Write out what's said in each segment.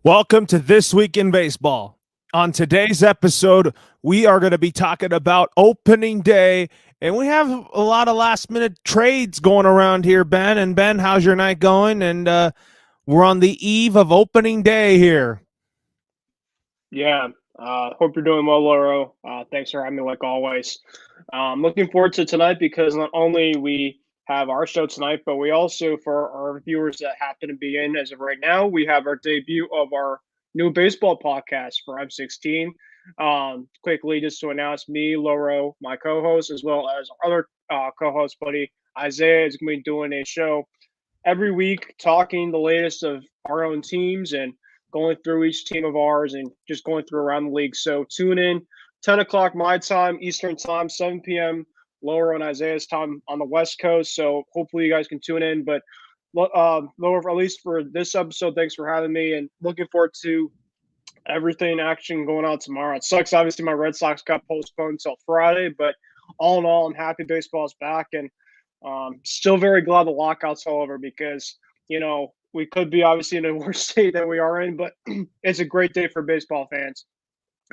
Welcome to This Week in Baseball. On today's episode, we are going to be talking about opening day, and we have a lot of last minute trades going around here, Ben. And Ben, how's your night going? And we're on the eve of opening day here. Yeah, hope you're doing well, Loro. Thanks for having me, like always. Looking forward to tonight because not only we have our show tonight, but we also, for our viewers that happen to be in as of right now, we have our debut of our new baseball podcast for M16. Quickly, just to announce me, Loro, my co-host, as well as our other co-host buddy Isaiah, is going to be doing a show every week talking the latest of our own teams and going through each team of ours and just going through around the league. So tune in 10 o'clock my time, Eastern time, 7 p.m. Lower on Isaiah's time on the West Coast. So hopefully you guys can tune in. But Lower, at least for this episode, thanks for having me and looking forward to everything action going on tomorrow. It sucks. Obviously, my Red Sox got postponed until Friday, but all in all, I'm happy baseball's back and still very glad the lockout's all over because, we could be obviously in a worse state than we are in, but it's a great day for baseball fans.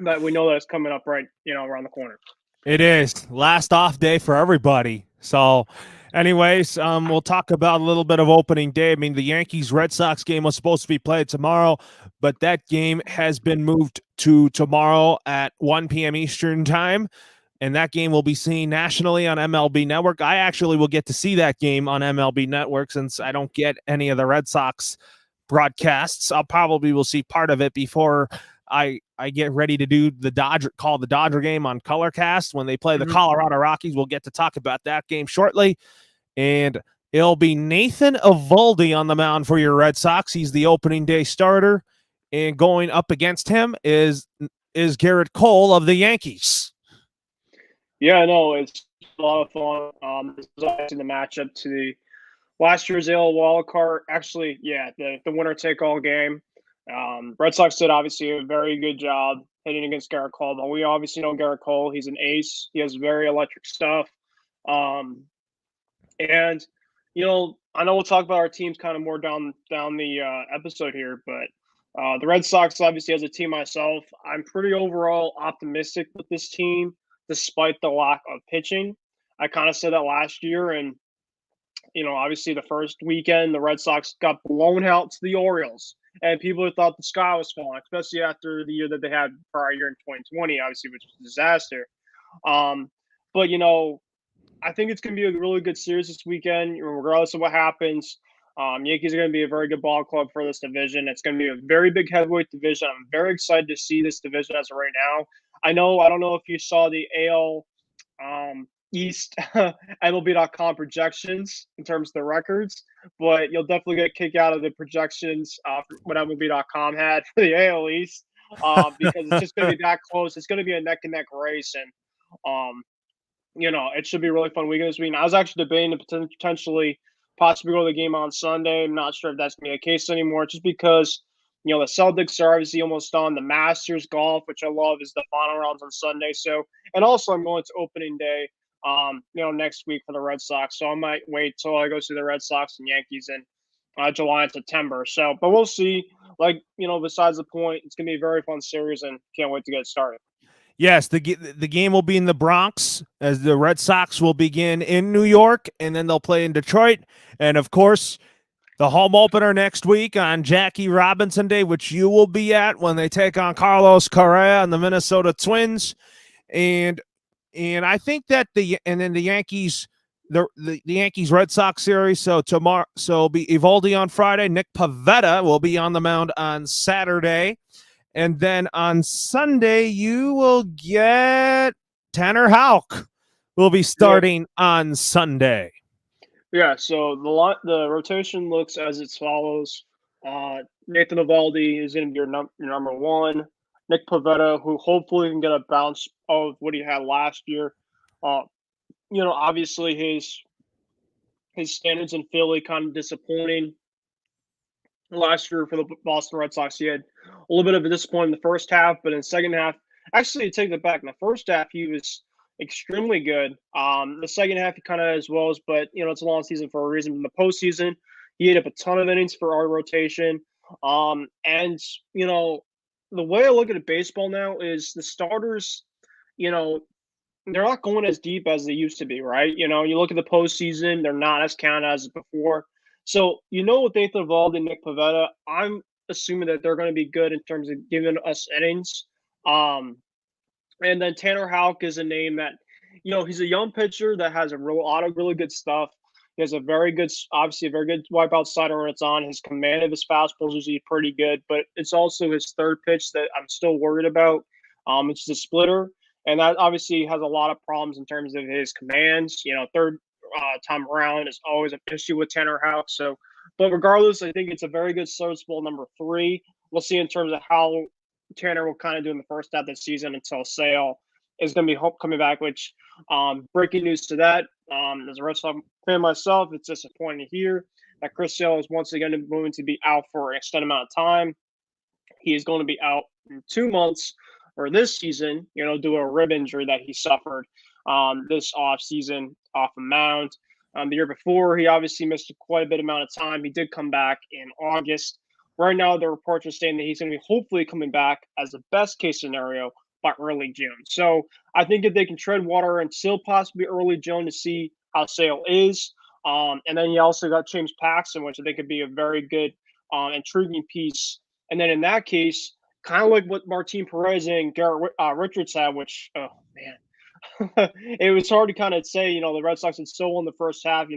But we know that it's coming up right, around the corner. It is last off day for everybody. So, anyways, we'll talk about a little bit of opening day. I mean, the Yankees Red Sox game was supposed to be played tomorrow, but that game has been moved to tomorrow at 1 p.m. Eastern time. And that game will be seen nationally on MLB Network. I actually will get to see that game on MLB Network since I don't get any of the Red Sox broadcasts. I'll probably will see part of it before I get ready to do the Dodger game on Colorcast when they play the Colorado Rockies. We'll get to talk about that game shortly. And it'll be Nathan Eovaldi on the mound for your Red Sox. He's the opening day starter. And going up against him is Garrett Cole of the Yankees. Yeah, no, it's a lot of fun. This is obviously the matchup to the last year's AL wild card. Actually, yeah, the winner take all game. Red Sox did obviously a very good job hitting against Garrett Cole, but we obviously know Garrett Cole. He's an ace. He has very electric stuff. Um, and I know we'll talk about our teams kind of more down the episode here, but the Red Sox obviously as a team myself, I'm pretty overall optimistic with this team despite the lack of pitching. I kind of said that last year, and obviously the first weekend, the Red Sox got blown out to the Orioles, and people thought the sky was falling, especially after the year that they had prior year in 2020, obviously, which was a disaster. But I think it's going to be a really good series this weekend, regardless of what happens. Yankees are going to be a very good ball club for this division. It's going to be a very big heavyweight division. I'm very excited to see this division as of right now. I don't know if you saw the AL East MLB.com projections in terms of the records, but you'll definitely get a kick out of the projections what MLB.com had for the AL East because it's just going to be that close. It's going to be a neck and neck race, and it should be a really fun weekend this week. I was actually debating to potentially possibly go to the game on Sunday. I'm not sure if that's going to be the case anymore, just because the Celtics are obviously almost done. The Masters golf, which I love, is the final rounds on Sunday. So, and also I'm going to opening day, next week for the Red Sox. So I might wait till I go see the Red Sox and Yankees in July and September. So, but we'll see. Besides the point, it's going to be a very fun series, and can't wait to get started. Yes, the game will be in the Bronx as the Red Sox will begin in New York, and then they'll play in Detroit. And, of course, the home opener next week on Jackie Robinson Day, which you will be at when they take on Carlos Correa and the Minnesota Twins. And I think that the Yankees the Yankees Red Sox series. So tomorrow, it'll be Eovaldi on Friday. Nick Pivetta will be on the mound on Saturday. And then on Sunday, you will get Tanner Houck will be starting on Sunday. Yeah, so the rotation looks as it follows. Nathan Eovaldi is going to be your number one. Nick Pivetta, who hopefully can get a bounce of what he had last year. Obviously his standards in Philly kind of disappointing last year for the Boston Red Sox. He had a little bit of a disappointment in the first half, but in the second half, actually, to take that back, in the first half, he was extremely good. The second half, he kind of as well as, but it's a long season for a reason. In the postseason, he ate up a ton of innings for our rotation. And the way I look at baseball now is the starters, you know, they're not going as deep as they used to be, right? You look at the postseason, they're not as counted as before. So, with Nathan Eovaldi and Nick Pivetta, I'm assuming that they're going to be good in terms of giving us innings. Um, and then Tanner Houck is a name that, he's a young pitcher that has lot of really good stuff. He has obviously a very good wipeout slider when it's on. His command of his fastball is usually pretty good, but it's also his third pitch that I'm still worried about. It's the splitter, and that obviously has a lot of problems in terms of his commands. Third time around is always an issue with Tanner Houck. So, but regardless, I think it's a very good serviceable number three. We'll see in terms of how Tanner will kind of do in the first half of the season until Sale is going to be coming back, which breaking news to that. As a Red Sox fan myself, it's disappointing to hear that Chris Sale is once again going to be out for an extended amount of time. He is going to be out in 2 months or this season, due to a rib injury that he suffered this off season off a mound. The year before, he obviously missed quite a bit amount of time. He did come back in August. Right now, the reports are saying that he's going to be hopefully coming back as the best case scenario by early June. So I think if they can tread water until possibly early June to see how Sale is. And then you also got James Paxton, which I think could be a very good, intriguing piece. And then in that case, kind of like what Martin Perez and Garrett Richards had, which, oh, man. It was hard to kind of say, the Red Sox had so in the first half,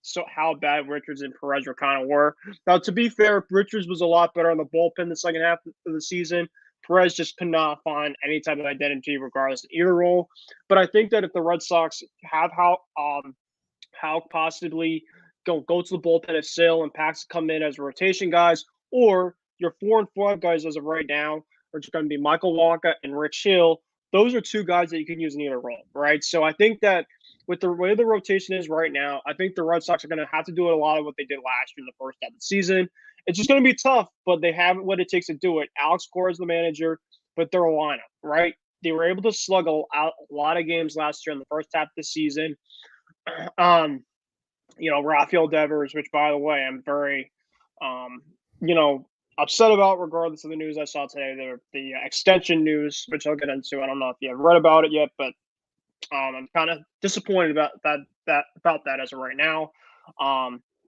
so how bad Richards and Perez were. Now, to be fair, Richards was a lot better on the bullpen the second half of the season. Perez just could not find any type of identity regardless of either role. But I think that if the Red Sox have how possibly go to the bullpen if Sale and Pax come in as rotation guys, or your 4 and 5 guys as of right now, which are going to be Michael Wacha and Rich Hill. Those are two guys that you can use in either role, right? So I think that with the way the rotation is right now, I think the Red Sox are going to have to do a lot of what they did last year in the first half of the season. It's just going to be tough, but they have what it takes to do it. Alex Cora is the manager, but they're a lineup, right? They were able to slug a lot of games last year in the first half of the season. Rafael Devers, which, by the way, I'm very, upset about regardless of the news I saw today. The extension news, which I'll get into. I don't know if you have read about it yet, but I'm kind of disappointed about that as of right now.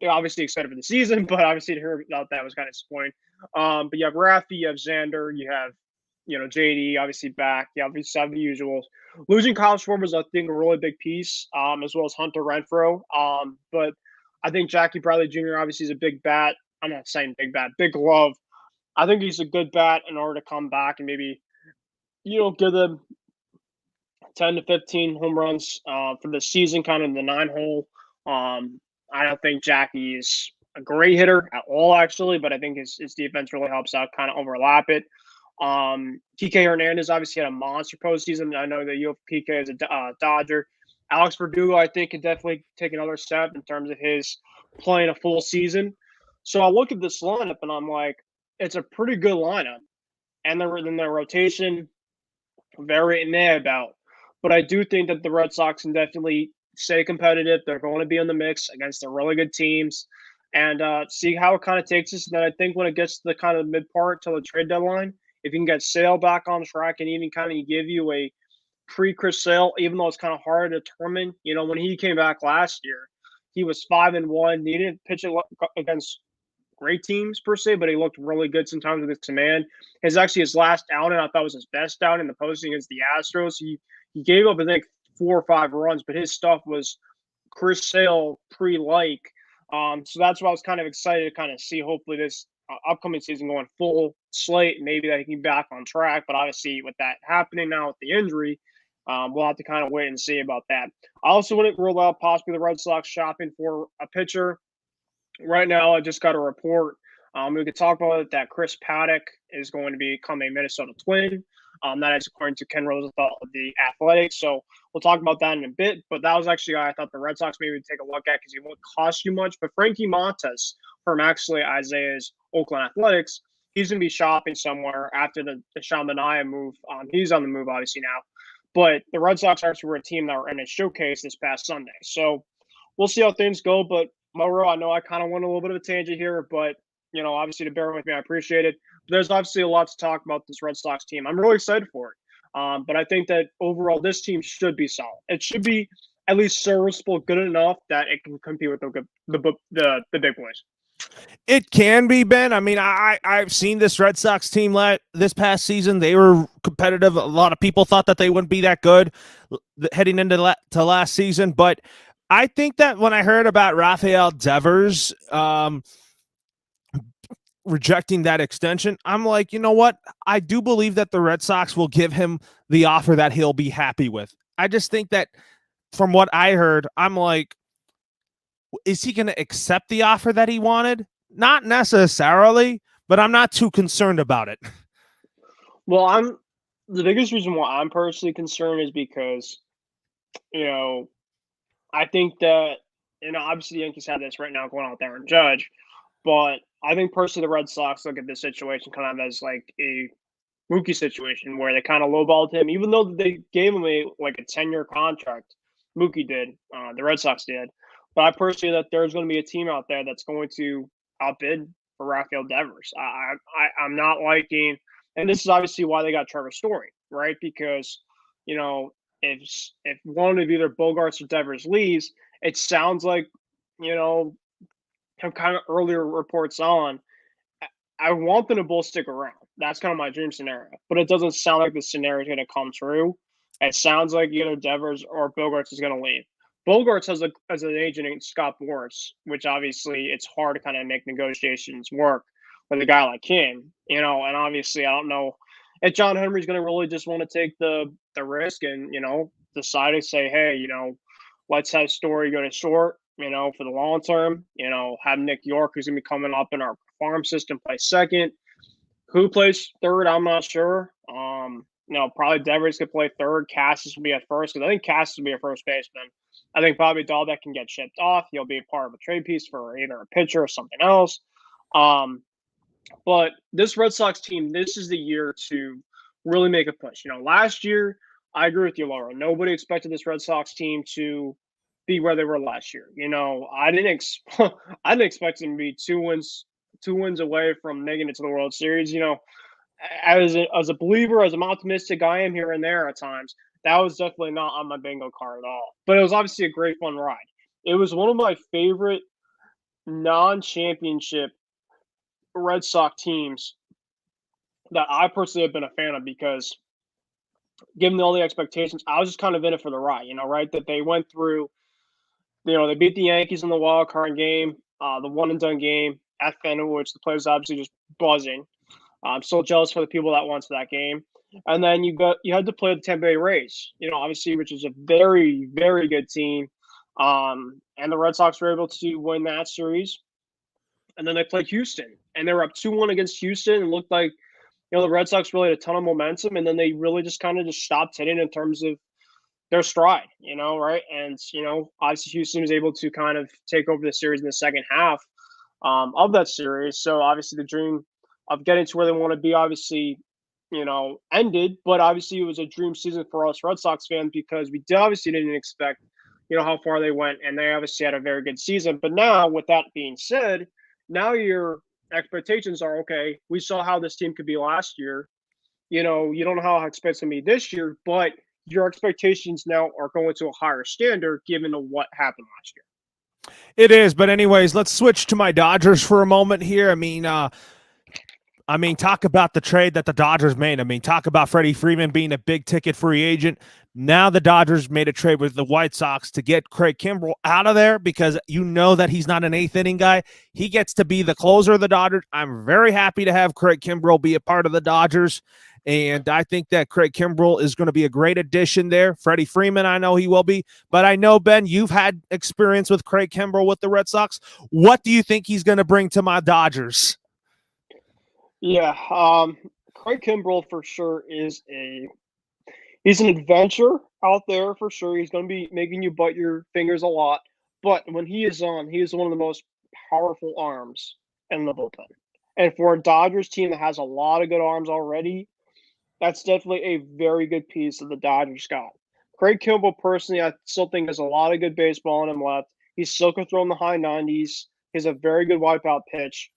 Obviously excited for the season, but obviously to hear about that was kind of disappointing. But you have Rafi, you have Xander, you have JD obviously back. You obviously have the usuals. Losing Kyle Schwarber was, I think, a really big piece, as well as Hunter Renfroe. But I think Jackie Bradley Jr. obviously is a big bat. I'm not saying big bat, big glove. I think he's a good bat in order to come back and maybe, give them 10 to 15 home runs for the season, kind of in the 9-hole. I don't think Jackie is a great hitter at all, actually, but I think his defense really helps out, kind of overlap it. PK Hernandez obviously had a monster postseason. I know that you have PK as a Dodger. Alex Verdugo, I think, can definitely take another step in terms of his playing a full season. So I look at this lineup and I'm like, it's a pretty good lineup. And then the rotation, very meh about. But I do think that the Red Sox can definitely stay competitive. They're going to be in the mix against the really good teams and see how it kind of takes us. And then I think when it gets to the kind of mid part till the trade deadline, if you can get Sale back on track and even kind of give you a pre-Chris Sale, even though it's kind of hard to determine. When he came back last year, he was 5-1. He didn't pitch against great teams per se, but he looked really good sometimes with his command. His last outing I thought was his best outing in the posting against the Astros. He gave up I think 4 or 5 runs, but his stuff was Chris Sale pre-like. So that's why I was kind of excited to kind of see hopefully this upcoming season going full slate, maybe that he can be back on track. But obviously with that happening now with the injury, we'll have to kind of wait and see about that. I also wouldn't rule out possibly the Red Sox shopping for a pitcher. Right now, I just got a report. We could talk about it that Chris Paddock is going to become a Minnesota Twin. That is according to Ken Rosenthal of the Athletics. So we'll talk about that in a bit. But that was actually a guy I thought the Red Sox maybe would take a look at because he won't cost you much. But Frankie Montas from actually Isaiah's Oakland Athletics, he's going to be shopping somewhere after the Sean Manaea move. He's on the move obviously now. But the Red Sox actually were a team that were in a showcase this past Sunday. So we'll see how things go. But Loro, I know I kind of went a little bit of a tangent here, but obviously to bear with me, I appreciate it. But there's obviously a lot to talk about this Red Sox team. I'm really excited for it. But I think that overall, this team should be solid. It should be at least serviceable, good enough that it can compete with the big boys. It can be, Ben. I mean, I've seen this Red Sox team this past season. They were competitive. A lot of people thought that they wouldn't be that good heading into to last season, but I think that when I heard about Rafael Devers rejecting that extension, I'm like, you know what? I do believe that the Red Sox will give him the offer that he'll be happy with. I just think that from what I heard, I'm like, is he going to accept the offer that he wanted? Not necessarily, but I'm not too concerned about it. Well, the biggest reason why I'm personally concerned is because, you know, I think that, obviously the Yankees have this right now going out there and Judge, but I think personally the Red Sox look at this situation kind of as like a Mookie situation where they kind of lowballed him, even though they gave him a 10-year contract. Mookie did, the Red Sox did, but I personally that there's going to be a team out there that's going to outbid for Rafael Devers. I'm not liking, and this is obviously why they got Trevor Story, right? Because you know if one of either Bogarts or Devers leaves, it sounds like you know from kind of earlier reports on I want them to both stick around. That's kind of my dream scenario. But it doesn't sound like the scenario is going to come true. It sounds like either Devers or Bogarts is going to leave. Bogarts has an agent in Scott Boras, which obviously it's hard to kind of make negotiations work with a guy like him, and obviously I don't know if John Henry's going to really just want to take the risk and decide to say, hey, let's have Story go to short, for the long term. Have Nick York, who's going to be coming up in our farm system, play second. Who plays third? I'm not sure. Probably Devers could play third. Cassis will be at first because I think Cassis will be a first baseman. I think probably Dahlbeck can get shipped off. He'll be a part of a trade piece for either a pitcher or something else. But this Red Sox team, this is the year to really make a push. Last year, I agree with you, Laura. Nobody expected this Red Sox team to be where they were last year. I didn't I didn't expect them to be two wins away from making it to the World Series. As a believer, as an optimistic I am here and there at times, that was definitely not on my bingo card at all. But it was obviously a great fun ride. It was one of my favorite non-championship Red Sox teams that I personally have been a fan of because given all the expectations, I was just kind of in it for the ride, right? That they went through, they beat the Yankees in the wild card game, the one and done game at Fenway, which the players obviously just buzzing. I'm so jealous for the people that went to that game. And then you had to play the Tampa Bay Rays, obviously, which is a very, very good team. And the Red Sox were able to win that series. And then they played Houston, and they were up 2-1 against Houston, and looked like the Red Sox really had a ton of momentum, and then they really just kind of just stopped hitting in terms of their stride, right? And obviously Houston was able to kind of take over the series in the second half of that series. So obviously the dream of getting to where they want to be obviously ended, but obviously it was a dream season for us Red Sox fans because we obviously didn't expect how far they went, and they obviously had a very good season. But now, with that being said, now your expectations are okay. We saw how this team could be last year. You don't know how it's going to be this year, but your expectations now are going to a higher standard given to what happened last year. It is, but anyways, let's switch to my Dodgers for a moment here. I mean, talk about the trade that the Dodgers made. I mean, talk about Freddie Freeman being a big ticket free agent. Now the Dodgers made a trade with the White Sox to get Craig Kimbrell out of there because that he's not an eighth inning guy. He gets to be the closer of the Dodgers. I'm very happy to have Craig Kimbrell be a part of the Dodgers. And I think that Craig Kimbrell is going to be a great addition there. Freddie Freeman, I know he will be. But I know, Ben, you've had experience with Craig Kimbrell with the Red Sox. What do you think he's going to bring to my Dodgers? Yeah, Craig Kimbrell for sure he's an adventure out there for sure. He's going to be making you butt your fingers a lot, but when he is on, he is one of the most powerful arms in the bullpen. And for a Dodgers team that has a lot of good arms already, that's definitely a very good piece of the Dodgers got. Craig Kimbrell, personally, I still think has a lot of good baseball in him left. He still can throw in the high 90s. He has a very good wipeout pitch.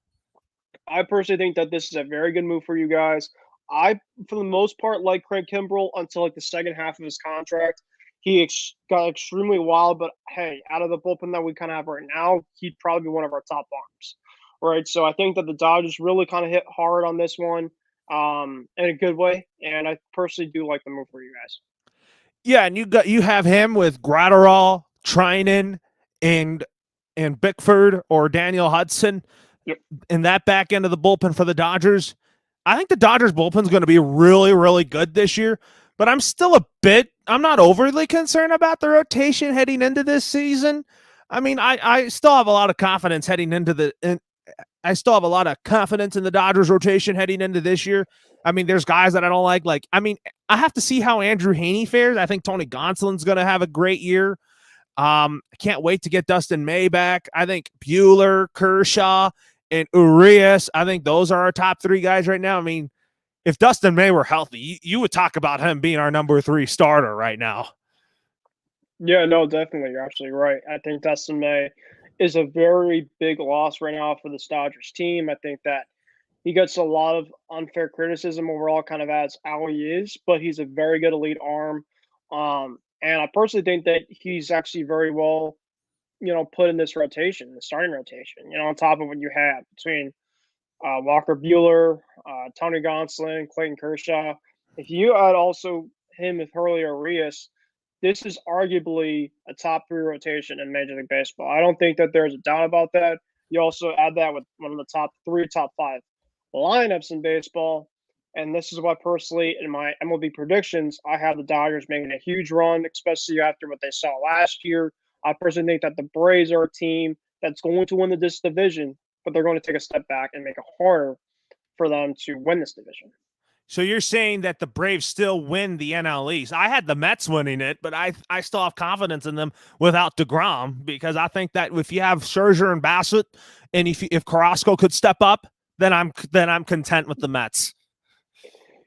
I personally think that this is a very good move for you guys. I, for the most part, like Craig Kimbrell until like the second half of his contract. He got extremely wild, but hey, out of the bullpen that we kind of have right now, he'd probably be one of our top arms, right? So I think that the Dodgers really kind of hit hard on this one, in a good way, and I personally do like the move for you guys. Yeah, and you have him with Gratterall, Trinan, and Bickford or Daniel Hudson Yep. in that back end of the bullpen for the Dodgers. I think the Dodgers bullpen is going to be really, really good this year, but I'm not overly concerned about the rotation heading into this season. I mean, I still have a lot of confidence I still have a lot of confidence in the Dodgers rotation heading into this year. I mean, there's guys that I don't like. I have to see how Andrew Haney fares. I think Tony Gonsolin's going to have a great year. I can't wait to get Dustin May back. I think Buehler, Kershaw, and Urias, I think those are our top three guys right now. I mean, if Dustin May were healthy, you would talk about him being our number 3 starter right now. Yeah, no, definitely. You're absolutely right. I think Dustin May is a very big loss right now for the Dodgers team. I think that he gets a lot of unfair criticism overall, kind of as how he is, but he's a very good elite arm. And I personally think that he's actually very well, put in this rotation, the starting rotation, on top of what you have between Walker Bueller, Tony Gonsolin, Clayton Kershaw. If you add also him with Hurley or Urias, this is arguably a top 3 rotation in Major League Baseball. I don't think that there's a doubt about that. You also add that with one of the top 3, top 5 lineups in baseball. And this is why, personally, in my MLB predictions, I have the Dodgers making a huge run, especially after what they saw last year. I personally think that the Braves are a team that's going to win this division, but they're going to take a step back and make it harder for them to win this division. So you're saying that the Braves still win the NL East. I had the Mets winning it, but I still have confidence in them without DeGrom because I think that if you have Scherzer and Bassett, and if Carrasco could step up, then I'm content with the Mets.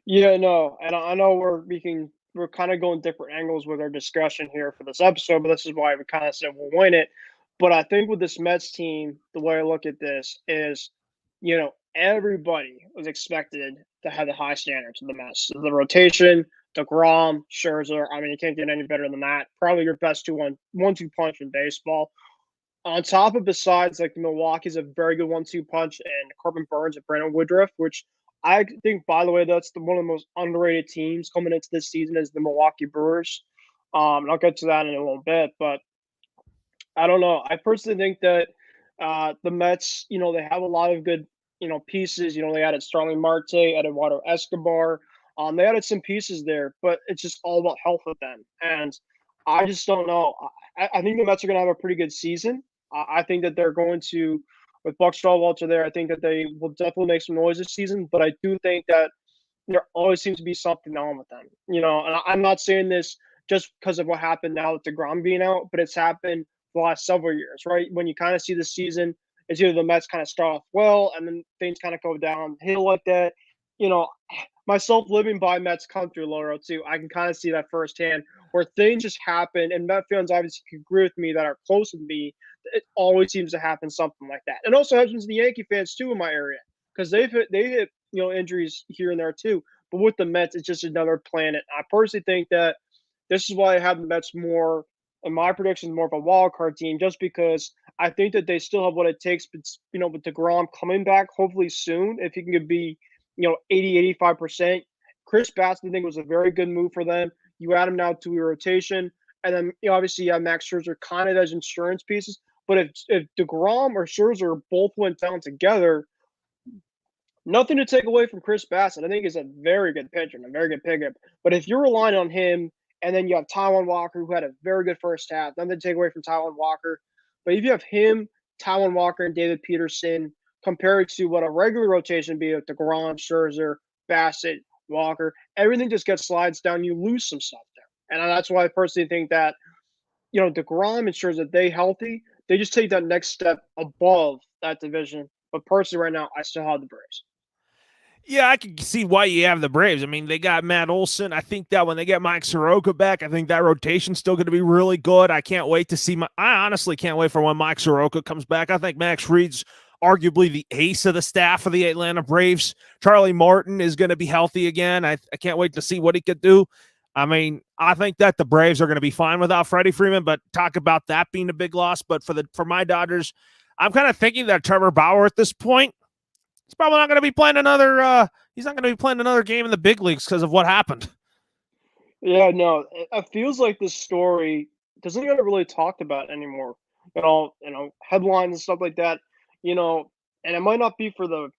Yeah, no, and I know we're kind of going different angles with our discussion here for this episode, but this is why we kind of said we'll win it. But I think with this Mets team, the way I look at this is, everybody was expected to have the high standards of the Mets. The rotation, DeGrom, Scherzer. I mean, you can't get any better than that. Probably your best 1-2 punch in baseball. On top of, besides like Milwaukee's a very good 1-2 punch, and Corbin Burns and Brandon Woodruff, which I think, by the way, that's one of the most underrated teams coming into this season is the Milwaukee Brewers. And I'll get to that in a little bit, but I don't know. I personally think that the Mets, they have a lot of good, pieces. They added Starling Marte, added Eduardo Escobar. They added some pieces there, but it's just all about health with them. And I just don't know. I think the Mets are going to have a pretty good season. I think that they're going to, with Buck Stallwalter there, I think that they will definitely make some noise this season. But I do think that there always seems to be something on with them. And I'm not saying this just because of what happened now with DeGrom being out, but it's happened the last several years, right? When you kind of see the season, it's either the Mets kind of start off well and then things kind of go downhill like that. You know, myself living by Mets country, Loro, too, I can kind of see that firsthand where things just happen. And Met fans obviously can agree with me that are close with me. It always seems to happen something like that. And also happens to the Yankee fans, too, in my area because they hit injuries here and there, too. But with the Mets, it's just another planet. I personally think that this is why I have the Mets more – in my prediction, more of a wild card team, just because I think that they still have what it takes. But with DeGrom coming back, hopefully soon, if he can be, 80, 85%. Chris Bassett, I think, was a very good move for them. You add him now to your rotation, and then obviously you have Max Scherzer kind of as insurance pieces. But if DeGrom or Scherzer both went down together, nothing to take away from Chris Bassett. I think he's a very good pitcher and a very good pickup. But if you're relying on him, and then you have Taijuan Walker, who had a very good first half, nothing to take away from Taijuan Walker. But if you have him, Taijuan Walker, and David Peterson, compared to what a regular rotation would be with DeGrom, Scherzer, Bassett, Walker, everything just gets slides down. You lose some stuff there. And that's why I personally think that, DeGrom and Scherzer, they healthy, they just take that next step above that division. But personally, right now, I still have the Braves. Yeah, I can see why you have the Braves. I mean, they got Matt Olson. I think that when they get Mike Soroka back, I think that rotation's still going to be really good. I can't wait to see I honestly can't wait for when Mike Soroka comes back. I think Max Fried's arguably the ace of the staff for the Atlanta Braves. Charlie Morton is going to be healthy again. I can't wait to see what he could do. I mean, I think that the Braves are going to be fine without Freddie Freeman, but talk about that being a big loss. But for my Dodgers, I'm kind of thinking that Trevor Bauer at this point, he's probably not going to be playing another. He's not going to be playing another game in the big leagues because of what happened. Yeah, no, it feels like this story doesn't get really talked about anymore. Headlines and stuff like that. And it might not be for the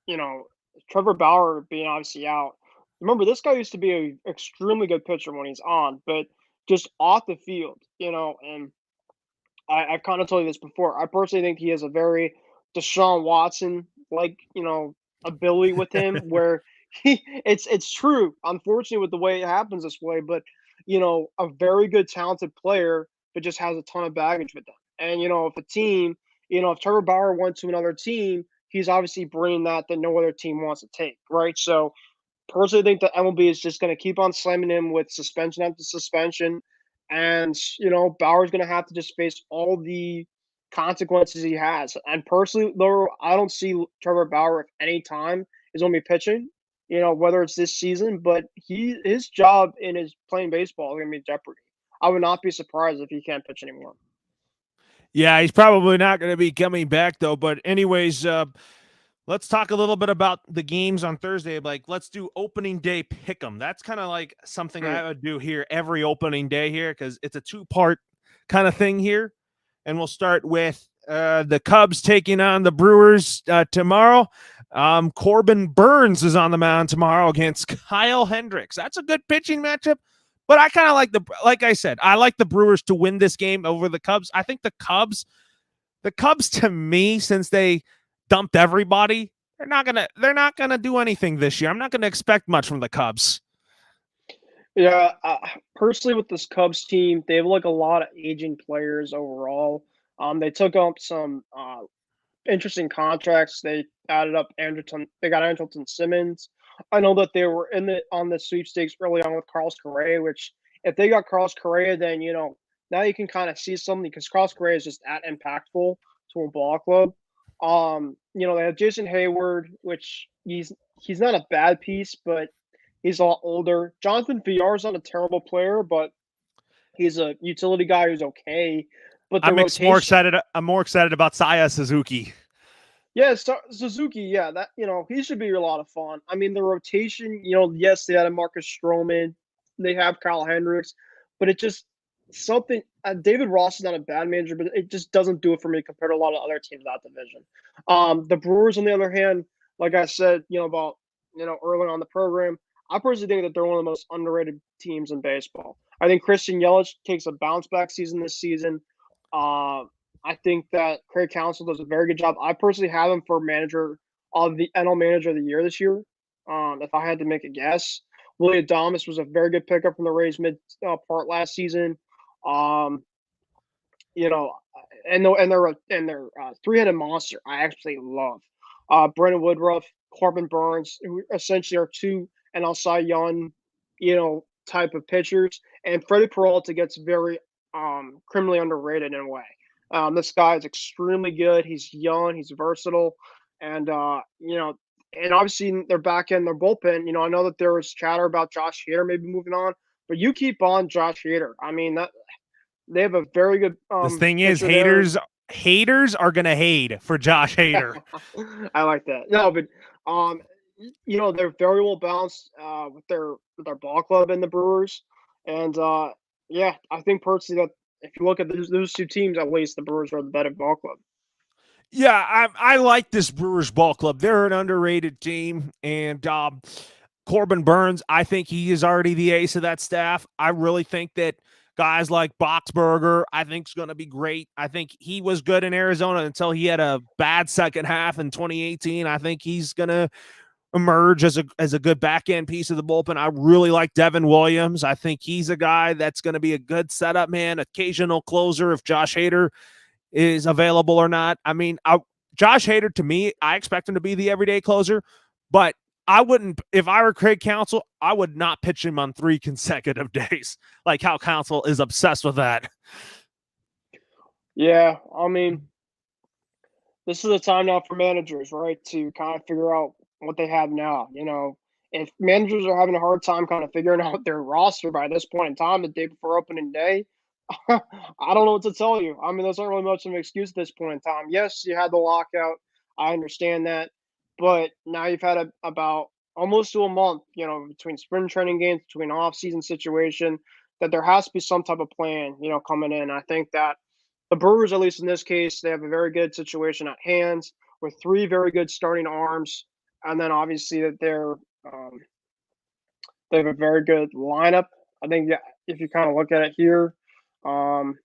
you know Trevor Bauer being obviously out. Remember, this guy used to be an extremely good pitcher when he's on, but just off the field, and I've kind of told you this before. I personally think he has a very Deshaun Watson like ability with him, where it's true. Unfortunately, with the way it happens this way, but a very good talented player, but just has a ton of baggage with them. And if a team, if Trevor Bauer went to another team, he's obviously bringing that no other team wants to take, right? So personally think that MLB is just going to keep on slamming him with suspension after suspension. And, Bauer's going to have to just face all the consequences he has. And personally, though, I don't see Trevor Bauer at any time is going to be pitching, whether it's this season, but his job in his playing baseball is going to be in jeopardy. I would not be surprised if he can't pitch anymore. Yeah, he's probably not going to be coming back, though. But anyways, let's talk a little bit about the games on Thursday. Like, let's do opening day pick'em. That's kind of like something I would do here every opening day here because it's a two-part kind of thing here. And we'll start with the Cubs taking on the Brewers tomorrow. Corbin Burns is on the mound tomorrow against Kyle Hendricks. That's a good pitching matchup. But I kind of like I said, I like the Brewers to win this game over the Cubs. I think the Cubs to me, since they dumped everybody, they're not gonna do anything this year. I'm not gonna expect much from the Cubs. Yeah, personally with this Cubs team, they have like a lot of aging players overall. They took up some interesting contracts. They added up Anderton. They got Andrelton Simmons. I know that they were on the sweepstakes early on with Carlos Correa. Which, if they got Carlos Correa, then now you can kind of see something because Carlos Correa is just that impactful to a ball club. They have Jason Hayward, which he's not a bad piece, but he's a lot older. Jonathan Villar's not a terrible player, but he's a utility guy who's okay. But the rotation, I'm more excited about Saya Suzuki. yeah, so Suzuki, yeah, that he should be a lot of fun. I mean, the rotation, yes, they had a Marcus Stroman, they have Kyle Hendricks, but it just something. David Ross is not a bad manager, but it just doesn't do it for me compared to a lot of other teams in that division. The Brewers, on the other hand, like I said, about earlier on the program, I personally think that they're one of the most underrated teams in baseball. I think Christian Yelich takes a bounce back season this season. I think that Craig Counsell does a very good job. I personally have him for manager of the NL Manager of the Year this year. If I had to make a guess, Willie Adames was a very good pickup from the Rays mid part last season. Um, you know, and their three-headed monster I actually love. Brendan Woodruff, Corbin Burns, who essentially are two NL Cy Young, type of pitchers, and Freddie Peralta gets very criminally underrated in a way. This guy is extremely good. He's young. He's versatile, and and obviously their back end, their bullpen. I know that there was chatter about Josh Hader maybe moving on, but you keep on Josh Hader. I mean that they have a very good. This thing is, pitcher there. haters are gonna hate for Josh Hader. I like that. No, but they're very well balanced with their ball club and the Brewers, and yeah, I think personally that if you look at those two teams, at least the Brewers are the better ball club. Yeah, I like this Brewers ball club. They're an underrated team, and Corbin Burns, I think he is already the ace of that staff. I really think that guys like Boxberger, I think is going to be great. I think he was good in Arizona until he had a bad second half in 2018. I think he's going to emerge as a good back end piece of the bullpen. I really like Devin Williams. I think he's a guy that's going to be a good setup man, occasional closer if Josh Hader is available or not. I mean, Josh Hader, to me, I expect him to be the everyday closer, but I wouldn't, if I were Craig Counsell, I would not pitch him on 3 consecutive days, like how Counsell is obsessed with that. Yeah, I mean, this is the time now for managers, right, to kind of figure out what they have now. If managers are having a hard time kind of figuring out their roster by this point in time, the day before opening day, I don't know what to tell you. I mean, there's not really much of an excuse at this point in time. Yes, you had the lockout. I understand that, but now you've had about almost to a month, between spring training games, between off-season situation, that there has to be some type of plan, coming in. I think that the Brewers, at least in this case, they have a very good situation at hand with three very good starting arms, and then obviously that they have a very good lineup. I think, yeah, if you kind of look at it here, um,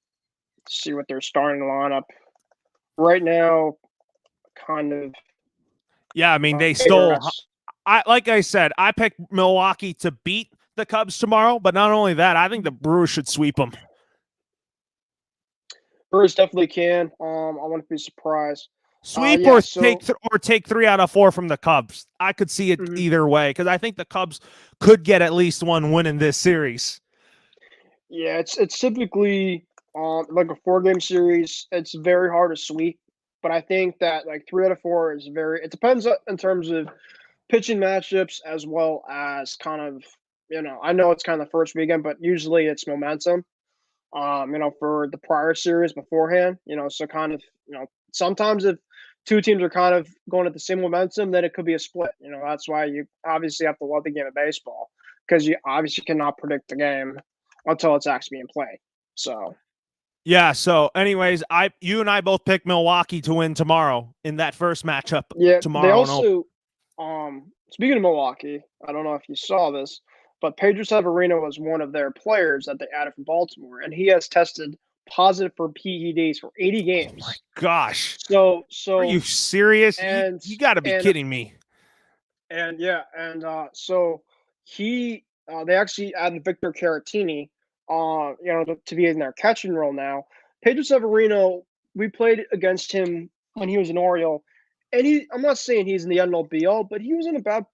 see what their starting lineup right now, kind of Yeah, I mean they stole. dangerous. Like I said, I picked Milwaukee to beat the Cubs tomorrow, but not only that, I think the Brewers should sweep them. Brewers definitely can. I wouldn't be surprised. Sweep Yeah. So, or take 3 out of 4 from the Cubs. I could see it mhm. either way because I think the Cubs could get at least one win in this series. Yeah, it's typically like a 4 game series. It's very hard to sweep, but I think that like 3 out of 4 is very. It depends in terms of pitching matchups as well as kind of I know it's kind of the first weekend, but usually it's momentum. For the prior series beforehand. So kind of sometimes if two teams are kind of going at the same momentum, then it could be a split. That's why you obviously have to love the game of baseball because you obviously cannot predict the game until it's actually being played. So Yeah. So, anyways, you and I both picked Milwaukee to win tomorrow in that first matchup yeah, they tomorrow. also speaking of Milwaukee, I don't know if you saw this, but Pedro Severino was one of their players that they added from Baltimore, and he has tested positive for PEDs for 80 Oh my games. gosh, So are so you serious? and You got to be and kidding me. and yeah, and so he they actually added Victor Caratini, to be in their catching role now. Pedro Severino, we played against him when he was an Oriole, and I'm not saying he's in the end all be all, but he wasn't a bad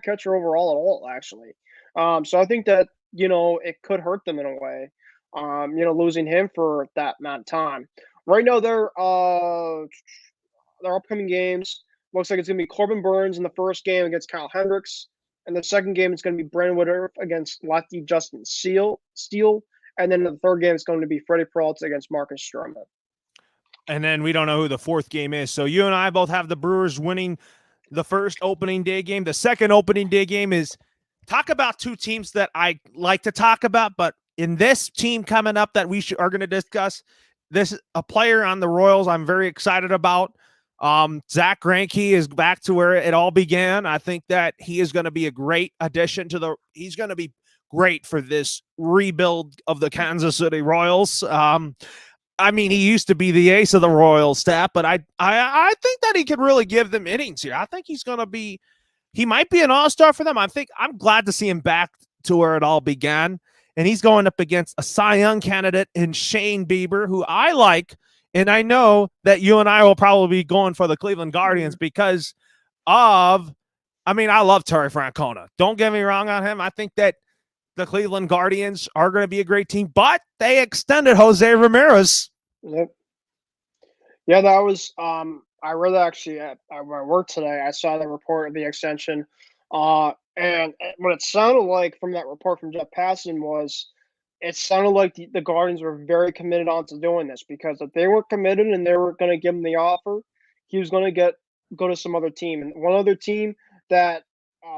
catcher overall at all, actually. So I think that it could hurt them in a way, losing him for that amount of time. Right now, their upcoming games looks like it's going to be Corbin Burns in the first game against Kyle Hendricks, and the second game is going to be Brandon Woodruff against lefty Justin Steele, and then the third game is going to be Freddie Peralta against Marcus Stroman. And then we don't know who the fourth game is. So you and I both have the Brewers winning the first opening day game. The second opening day game is talk about two teams that I like to talk about, but in this team coming up that we are going to discuss, this is a player on the Royals I'm very excited about. Zach Greinke is back to where it all began. I think that he is going to be a great addition to he's going to be great for this rebuild of the Kansas City Royals. I mean, he used to be the ace of the Royals staff, but I think that he could really give them innings here. I think he might be an all-star for them. I'm glad to see him back to where it all began. And he's going up against a Cy Young candidate in Shane Bieber, who I like. And I know that you and I will probably be going for the Cleveland Guardians because I love Terry Francona. Don't get me wrong on him. I think that the Cleveland Guardians are going to be a great team, but they extended Jose Ramirez. Yep. Yeah, that was. I read that actually at my work today. I saw the report of the extension, and what it sounded like from that report from Jeff Passan was, it sounded like the Guardians were very committed on to doing this because if they were committed and they were going to give him the offer, he was going to go to some other team. And one other team that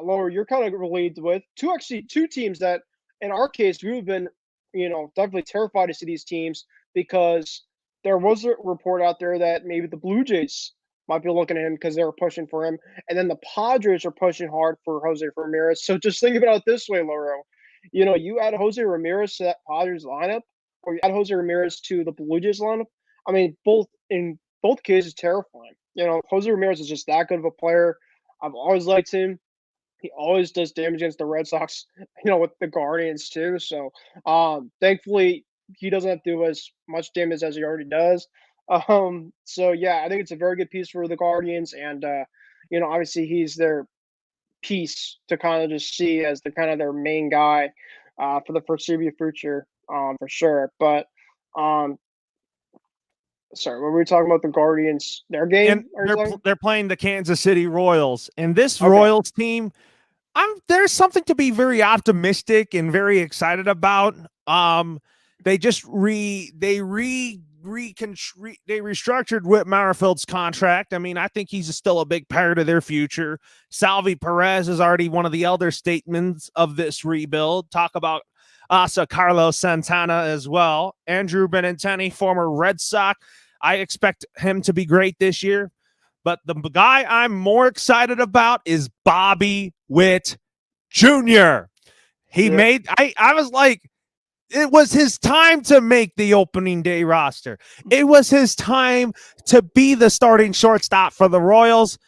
Loro, you're kind of related with, two teams that in our case we have been, definitely terrified to see these teams because there was a report out there that maybe the Blue Jays might be looking at him because they were pushing for him, and then the Padres are pushing hard for Jose Ramirez. So just think about it this way, Loro. You add Jose Ramirez to that Padres lineup, or you add Jose Ramirez to the Blue Jays lineup. I mean, both cases terrifying. Jose Ramirez is just that good of a player. I've always liked him. He always does damage against the Red Sox, with the Guardians too. So, thankfully, he doesn't have to do as much damage as he already does. So yeah, I think it's a very good piece for the Guardians, and obviously he's their piece to kind of just see as the kind of their main guy for the foreseeable future, for sure. But um, Sorry, what were we talking about? The Guardians, their And game? Are you saying? they're playing the Kansas City Royals, and this Okay. Royals team, there's something to be very optimistic and very excited about. They just they restructured Whit Merrifield's contract. I mean, I think he's still a big part of their future. Salvi Perez is already one of the elder statements of this rebuild. Talk about Asa Carlos Santana as well. Andrew Benintendi, former Red Sox. I expect him to be great this year. But the guy I'm more excited about is Bobby Witt Jr. He Yep. made, I was like, it was his time to make the opening day roster. It was his time to be the starting shortstop for the Royals.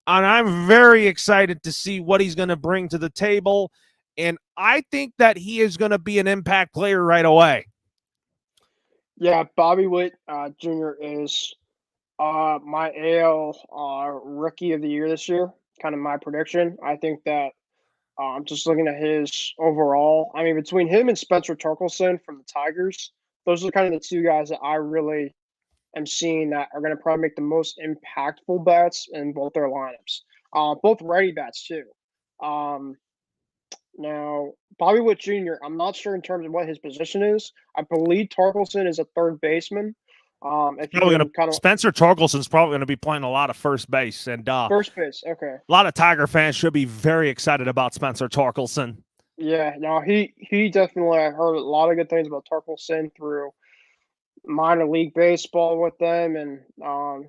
And I'm very excited to see what he's going to bring to the table. And I think that he is going to be an impact player right away. Yeah, Bobby Witt Jr. is my AL Rookie of the Year this year. Kind of my prediction. I think that I'm just looking at his overall. I mean, between him and Spencer Torkelson from the Tigers, those are kind of the two guys that I really am seeing that are going to probably make the most impactful bats in both their lineups. Both righty bats too. Um, Now, Bobby Witt Jr., I'm not sure in terms of what his position is. I believe Torkelson is a third baseman. If you can kind of Spencer Torkelson's probably going to be playing a lot of first base, and first base, okay. a lot of Tiger fans should be very excited about Spencer Torkelson. Yeah, no, he definitely. I heard a lot of good things about Torkelson through minor league baseball with them, and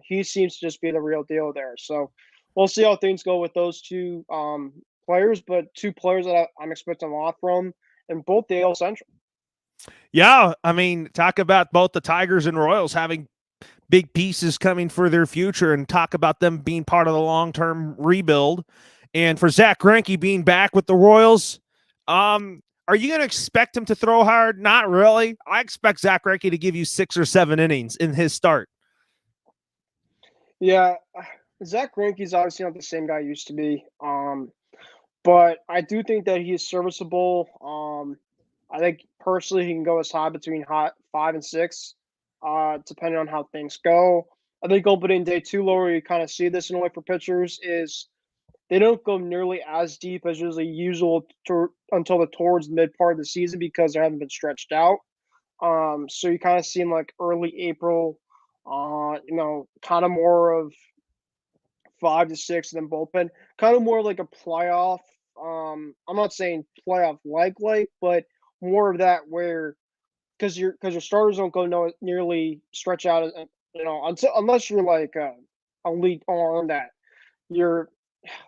he seems to just be the real deal there. So we'll see how things go with those two players, but two players that I'm expecting a lot from, and both the AL Central. Yeah, I mean, talk about both the Tigers and Royals having big pieces coming for their future, and talk about them being part of the long-term rebuild. And for Zach Greinke being back with the Royals, are you going to expect him to throw hard? Not really. I expect Zach Greinke to give you 6 or 7 innings in his start. Yeah, Zach Greinke's obviously not the same guy he used to be. But I do think that he is serviceable. I think personally he can go as high between hot 5 and 6, depending on how things go. I think opening day two, Loro, you kind of see this in a way for pitchers is they don't go nearly as deep as usual until the towards mid part of the season because they haven't been stretched out. So you kind of see them like early April, kind of more of 5 to 6, and then bullpen, kind of more like a playoff. I'm not saying playoff like, but more of that where because your starters don't go nearly stretch out, until unless you're like a elite arm that you're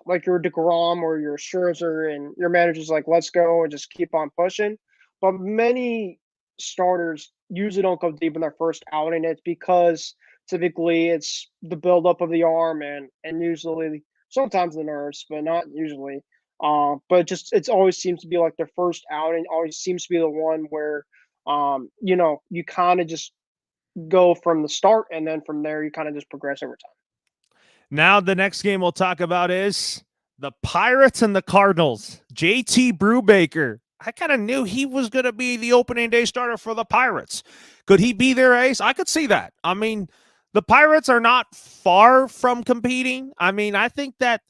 like your Degrom or your Scherzer, and your manager's like, let's go and just keep on pushing. But many starters usually don't go deep in their first outing. It's because typically it's the buildup of the arm and usually sometimes the nerves, but not usually. But just it always seems to be like their first outing always seems to be the one where you kind of just go from the start, and then from there you kind of just progress over time. Now the next game we'll talk about is the Pirates and the Cardinals. JT Brubaker. I kind of knew he was going to be the opening day starter for the Pirates. Could he be their ace? I could see that. I mean, the Pirates are not far from competing. I mean, I think that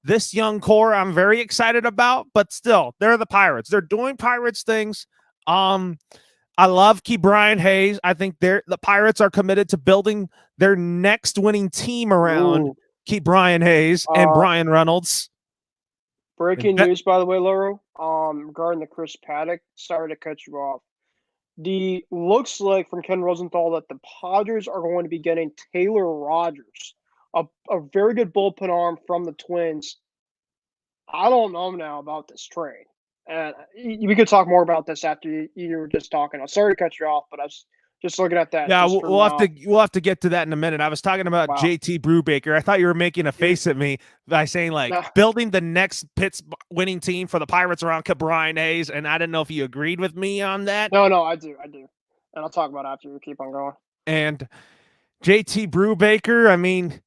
this young core I'm very excited about, but still, they're the Pirates. They're doing Pirates things. I love Brian Hayes. I think the Pirates are committed to building their next winning team around Ooh. Brian Hayes and Uh, Brian Reynolds. Breaking news, by the way, Loro, regarding the Chris Paddock. Sorry to cut you off. The looks like from Ken Rosenthal that the Padres are going to be getting Taylor Rogers, a very good bullpen arm from the Twins. I don't know now about this trade, and we could talk more about this after you were just talking. I'm sorry to cut you off, but I was just looking at that. Yeah, Just from we'll have to get to that in a minute. I was talking about wow, JT Brubaker. I thought you were making a face at me by saying like no, building the next Pitts winning team for the Pirates around Brian Hayes, and I didn't know if you agreed with me on that. no, I do, and I'll talk about it after you keep on going. And JT Brubaker, I mean,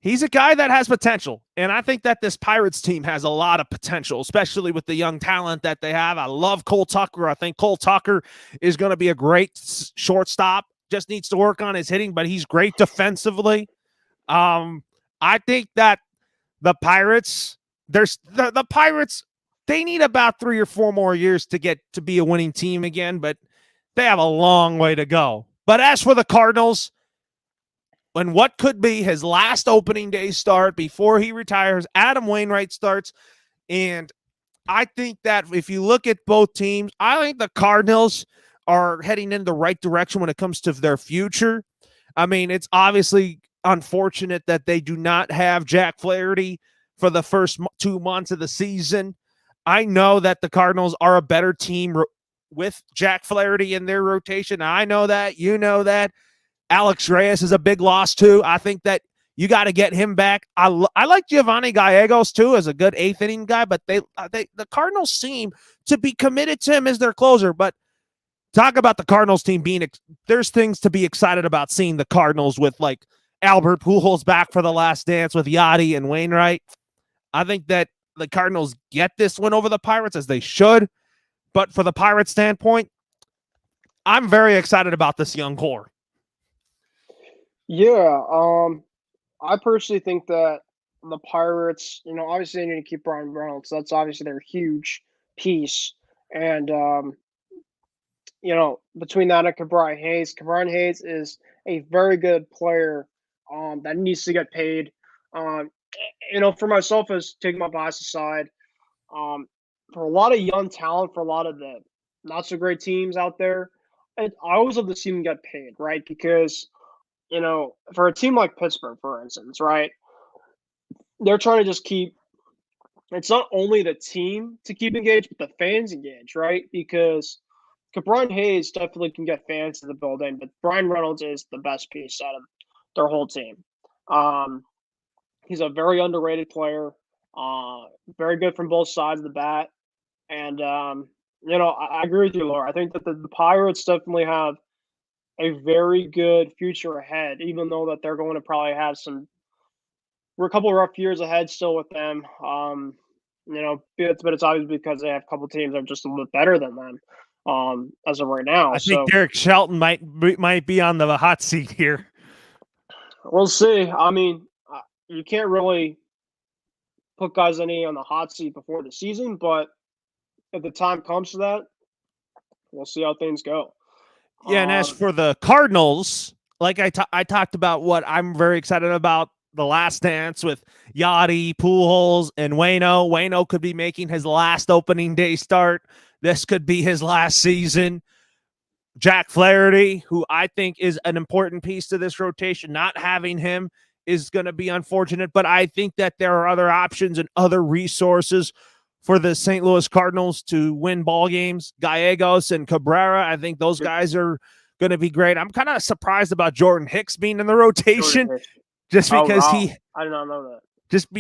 he's a guy that has potential. And I think that this Pirates team has a lot of potential, especially with the young talent that they have. I love Cole Tucker. I think Cole Tucker is going to be a great shortstop. just needs to work on his hitting, but he's great defensively. I think that the Pirates, the Pirates, they need about 3 or 4 more years to get to be a winning team again, but they have a long way to go. But as for the Cardinals, when what could be his last opening day start before he retires, Adam Wainwright starts. And I think that if you look at both teams, I think the Cardinals are heading in the right direction when it comes to their future. I mean, it's obviously unfortunate that they do not have Jack Flaherty for the first 2 months of the season. I know that the Cardinals are a better team with Jack Flaherty in their rotation. I know that. You know that. Alex Reyes is a big loss, too. I think that you got to get him back. I like Giovanni Gallegos, too, as a good eighth inning guy, but the Cardinals seem to be committed to him as their closer. But talk about the Cardinals team being there's things to be excited about seeing the Cardinals with, like, Albert Pujols back for the last dance with Yachty and Wainwright. I think that the Cardinals get this win over the Pirates, as they should. But for the Pirates standpoint, I'm very excited about this young core. Yeah, I personally think that the Pirates, obviously they need to keep Brian Reynolds. That's obviously their huge piece. And between that and Cabrian Hayes is a very good player that needs to get paid. Um, for myself, as taking my bias aside, for a lot of young talent, for a lot of the not so great teams out there, I always love to see them get paid, right? Because for a team like Pittsburgh, for instance, right, they're trying to just keep. It's not only the team to keep engaged, but the fans engaged, right? Because Cabrian Hayes definitely can get fans to the building, but Brian Reynolds is the best piece out of their whole team. Um, he's a very underrated player, very good from both sides of the bat. And, I agree with you, Laura. I think that the Pirates definitely have a very good future ahead, even though that they're going to probably have we're a couple of rough years ahead still with them. But it's obvious because they have a couple teams that are just a little bit better than them as of right now. I think Derek Shelton might be on the hot seat here. We'll see. I mean, you can't really put guys any on the hot seat before the season, but if the time comes to that, we'll see how things go. Yeah, and as for the Cardinals, like I talked about what I'm very excited about, the last dance with Yachty, Pujols, and Waino. Waino could be making his last opening day start. This could be his last season. Jack Flaherty, who I think is an important piece to this rotation, not having him is going to be unfortunate, but I think that there are other options and other resources for the St. Louis Cardinals to win ball games. Gallegos and Cabrera, I think those guys are going to be great. I'm kind of surprised about Jordan Hicks being in the rotation, just because I did not know that. Just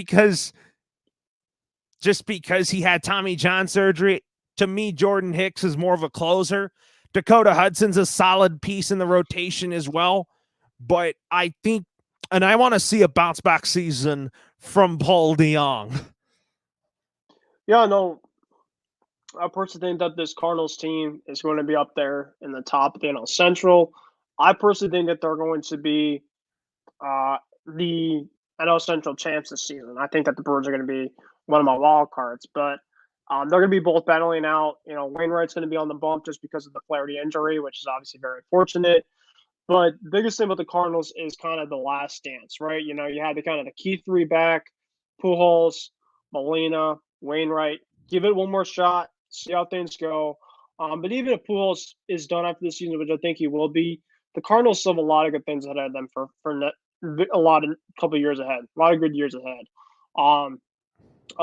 because he had Tommy John surgery. To me, Jordan Hicks is more of a closer. Dakota Hudson's a solid piece in the rotation as well. But I think, and I want to see a bounce back season from Paul DeJong. Yeah, no, I personally think that this Cardinals team is going to be up there in the top of the NL Central. I personally think that they're going to be the NL Central champs this season. I think that the Brewers are going to be one of my wild cards, but they're going to be both battling out. Wainwright's going to be on the bump just because of the Flaherty injury, which is obviously very fortunate. But the biggest thing about the Cardinals is kind of the last dance, right? You had the kind of the key three back, Pujols, Molina, Wainwright. Give it one more shot, see how things go. But even if Pujols is done after the season, which I think he will be, the Cardinals still have a lot of good things ahead of them for couple of years ahead, a lot of good years ahead. I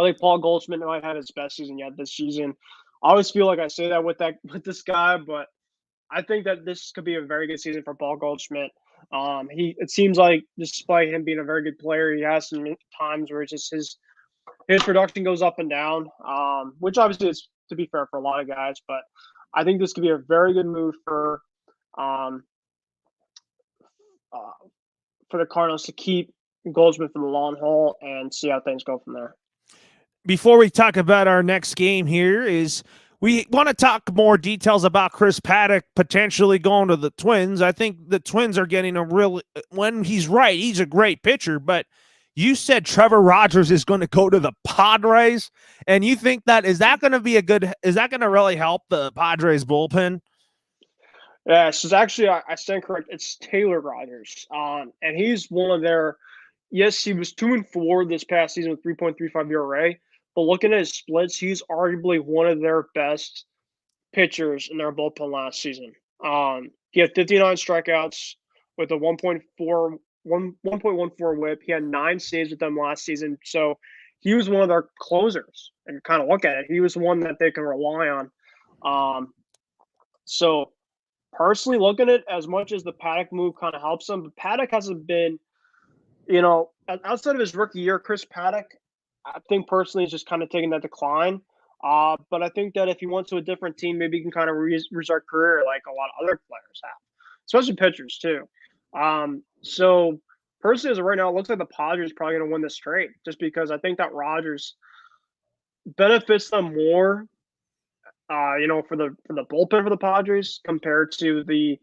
think Paul Goldschmidt might have his best season yet this season. I always feel like I say that with this guy, but I think that this could be a very good season for Paul Goldschmidt. It seems like despite him being a very good player, he has some times where it's just his production goes up and down, which obviously is, to be fair, for a lot of guys. But I think this could be a very good move for the Cardinals to keep Goldschmidt for the long haul and see how things go from there. Before we talk about our next game here, is We want to talk more details about Chris Paddock potentially going to the Twins. I think the Twins are getting a real, when he's right, he's a great pitcher, but you said Trevor Rogers is going to go to the Padres, and you think that is that going to be a good, is that going to really help the Padres bullpen? Yeah, so it's actually I stand correct. It's Taylor Rogers, and he's one of their. Yes, he was 2-4 this past season with 3.35 ERA. But looking at his splits, he's arguably one of their best pitchers in their bullpen last season. He had 59 strikeouts with a 1.14 WHIP. He had 9 saves with them last season, so he was one of their closers. And kind of look at it, he was one that they can rely on. So personally, looking at it, as much as the Paddock move kind of helps him, but Paddock hasn't been, outside of his rookie year, Chris Paddock, I think personally is just kind of taking that decline. But I think that if he went to a different team, maybe he can kind of restart career like a lot of other players have, especially pitchers too. So personally, as of right now, it looks like the Padres are probably going to win this trade, just because I think that Rogers benefits them more. For the bullpen for the Padres compared to the.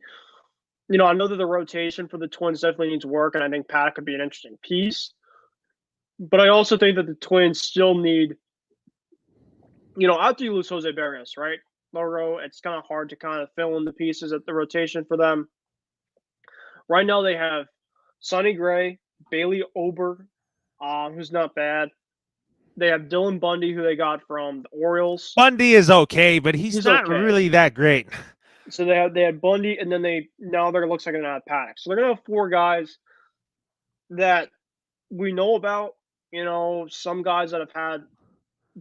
I know that the rotation for the Twins definitely needs work, and I think Paddock could be an interesting piece. But I also think that the Twins still need, after you lose Jose Barrios, right? Loro, it's kind of hard to kind of fill in the pieces at the rotation for them. Right now they have Sonny Gray, Bailey Ober, who's not bad. They have Dylan Bundy, who they got from the Orioles. Bundy is okay, but he's not okay. really that great. So they had Bundy, and then it looks like they're gonna have Paddock. So they're gonna have 4 guys that we know about. Some guys that have had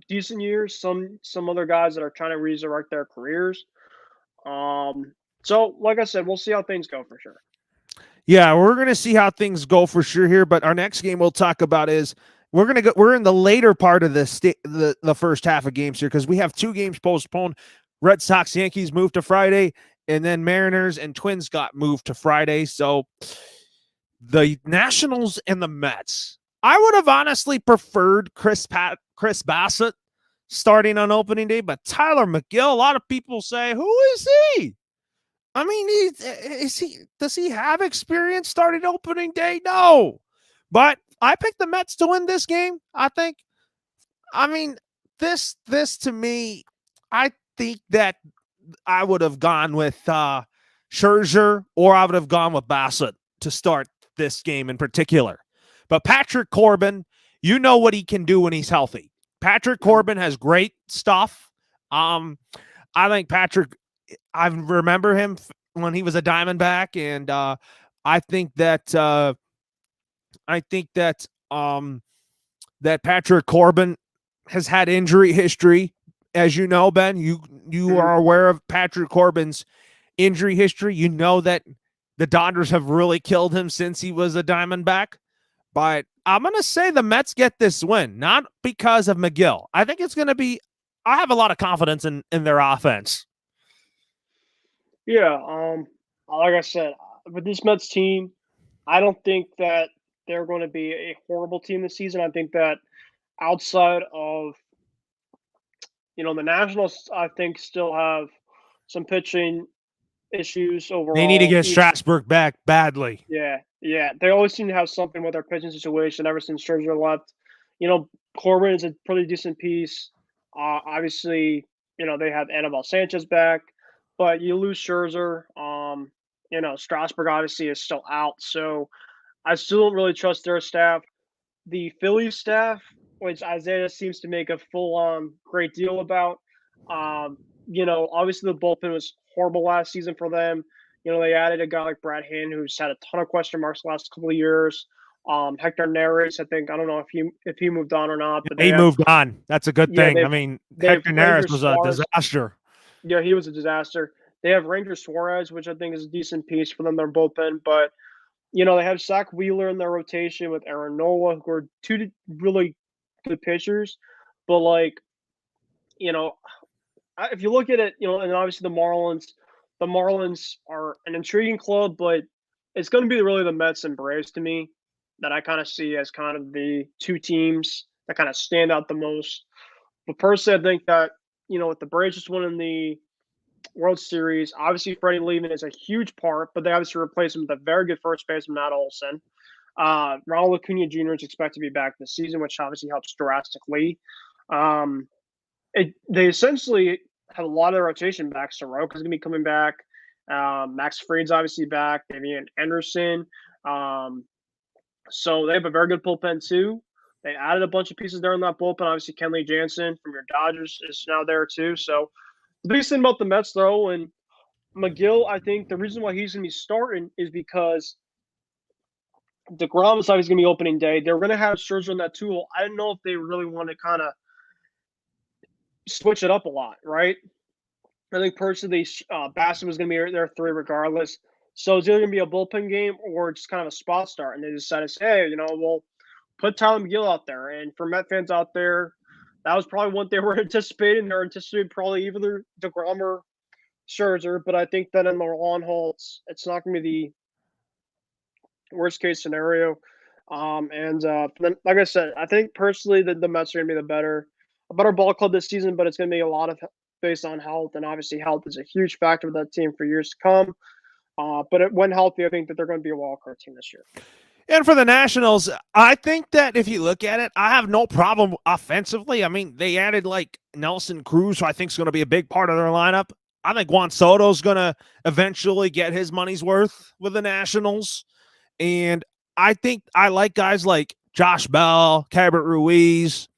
decent years, some other guys that are trying to resurrect their careers. So like I said, we'll see how things go for sure. Yeah, we're going to see how things go for sure here, but our next game we'll talk about is we're in the later part of the first half of games here because we have 2 games postponed. Red Sox Yankees moved to Friday, and then Mariners and Twins got moved to Friday. So the Nationals and the Mets. I would have honestly preferred Chris Bassett starting on opening day, but Tyler McGill, a lot of people say, who is he? I mean, does he have experience starting opening day? No. But I picked the Mets to win this game. This to me, I think that I would have gone with Scherzer, or I would have gone with Bassett to start this game in particular. But Patrick Corbin, you know what he can do when he's healthy. Patrick Corbin has great stuff. I think I remember him when he was a Diamondback, and I think that that Patrick Corbin has had injury history, as you know, Ben. You are aware of Patrick Corbin's injury history. You know that the Dodgers have really killed him since he was a Diamondback. But I'm going to say the Mets get this win, not because of McGill. I think it's going to be – I have a lot of confidence in their offense. Yeah, like I said, with this Mets team, I don't think that they're going to be a horrible team this season. I think that outside of the Nationals, I think still have some pitching issues overall. They need to get Strasburg back badly. Yeah. They always seem to have something with their pitching situation ever since Scherzer left. Corbin is a pretty decent piece. Obviously, they have Anibal Sanchez back, but you lose Scherzer. Strasburg obviously is still out, so I still don't really trust their staff. The Phillies staff, which Isaiah seems to make a full-on great deal about. Obviously the bullpen was horrible last season for them. They added a guy like Brad Hand, who's had a ton of question marks the last couple of years. Hector Neris, I don't know if he moved on or not, but he moved on. That's a good thing. I mean, Hector Neris was a disaster. Yeah, he was a disaster. They have Ranger Suarez, which I think is a decent piece for them, their bullpen, but they have Zach Wheeler in their rotation with Aaron Nola, who are 2 really good pitchers. But if you look at it, and obviously the Marlins are an intriguing club, but it's going to be really the Mets and Braves to me that I kind of see as kind of the 2 teams that kind of stand out the most. But personally, I think that with the Braves just winning the World Series, obviously Freddie leaving is a huge part, but they obviously replaced him with a very good first baseman, Matt Olson. Ronald Acuna Jr. is expected to be back this season, which obviously helps drastically. Um, they essentially have a lot of their rotation back. Soroka's going to be coming back. Max Fried's obviously back. Davian Anderson. Um, so they have a very good bullpen too. They added a bunch of pieces there in that bullpen. Obviously, Kenley Jansen from your Dodgers is now there too. So the biggest thing about the Mets, though, and McGill, I think the reason why he's going to be starting is because DeGrom is obviously going to be opening day. They're going to have Scherzer on that tool. I don't know if they really want to kind of switch it up a lot, right? I think personally, Basson was going to be their three regardless. So it's either going to be a bullpen game or just kind of a spot start. And they decided to say, hey, we'll put Tyler McGill out there. And for Met fans out there, that was probably what they were anticipating. They were anticipating probably either DeGrom or Scherzer. But I think that in the long haul, it's not going to be the worst case scenario. Then, like I said, I think personally that the Mets are going to be a better ball club this season, but it's going to be a lot of based on health, and obviously health is a huge factor with that team for years to come. When healthy, I think that they're going to be a wild card team this year. And for the Nationals, I think that if you look at it, I have no problem offensively. I mean, they added like Nelson Cruz, who I think is going to be a big part of their lineup. I think Juan Soto's going to eventually get his money's worth with the Nationals. And I think I like guys like Josh Bell, Cabot Ruiz,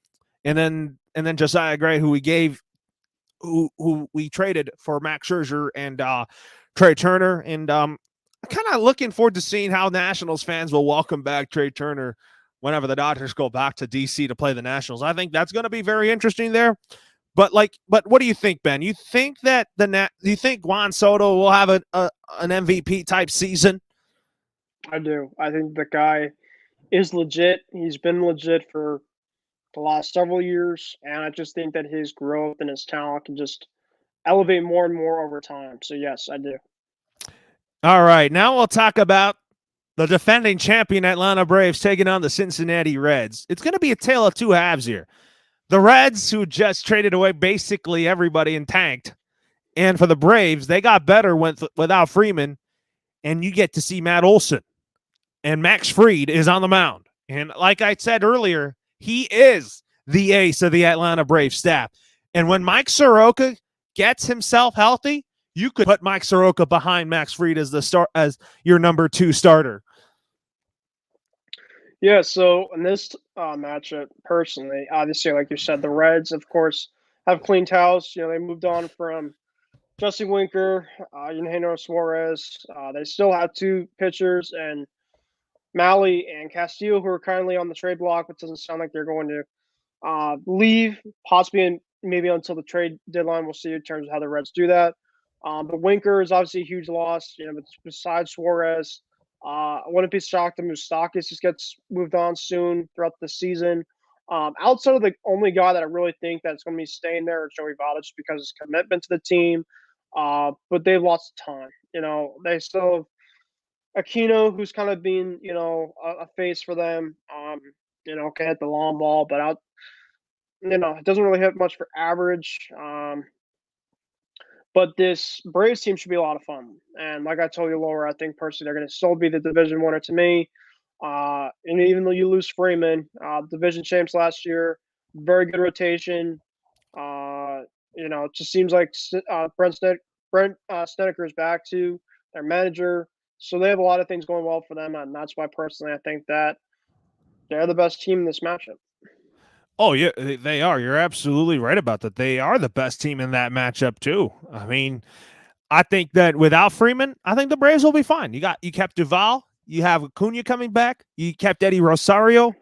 and then Josiah Gray, who we traded for Max Scherzer and Trey Turner. And kind of looking forward to seeing how Nationals fans will welcome back Trey Turner whenever the Dodgers go back to DC to play the Nationals. I think that's going to be very interesting there. But what do you think, Ben? You think that you think Juan Soto will have an MVP type season? I do. I think the guy is legit. He's been legit for the last several years, and I just think that his growth and his talent can just elevate more and more over time. So yes, I do. All right, now we'll talk about the defending champion Atlanta Braves taking on the Cincinnati Reds. It's going to be a tale of two halves here. The Reds, who just traded away basically everybody and tanked, and for the Braves, they got better without Freeman, and you get to see Matt Olson. And Max Fried is on the mound. And like I said earlier, he is the ace of the Atlanta Braves staff. And when Mike Soroka gets himself healthy, you could put Mike Soroka behind Max Fried as your number 2 starter. Yeah, so in this matchup, personally, obviously, like you said, the Reds, of course, have cleaned house. They moved on from Jesse Winker, Eugenio Suarez. They still have 2 pitchers, and Malley and Castillo, who are currently on the trade block, but doesn't sound like they're going to leave, possibly maybe until the trade deadline. We'll see in terms of how the Reds do that. But Winker is obviously a huge loss. Besides Suarez, I wouldn't be shocked if Moustakas just gets moved on soon throughout the season. Outside of the only guy that I really think that's going to be staying there is Joey Votto, just because of his commitment to the team. But they've lost a ton. They still have Aquino, who's kind of been, a face for them. Can hit the long ball, but it doesn't really hit much for average. But this Braves team should be a lot of fun. And like I told you, Laura, I think personally they're going to still be the division winner to me. And even though you lose Freeman, division champs last year, very good rotation. It just seems like Brent Snedeker is back to their manager. So they have a lot of things going well for them. And that's why personally I think that they're the best team in this matchup. Oh, yeah, they are. You're absolutely right about that. They are the best team in that matchup, too. I mean, I think that without Freeman, I think the Braves will be fine. You kept Duvall, you have Acuna coming back, you kept Eddie Rosario,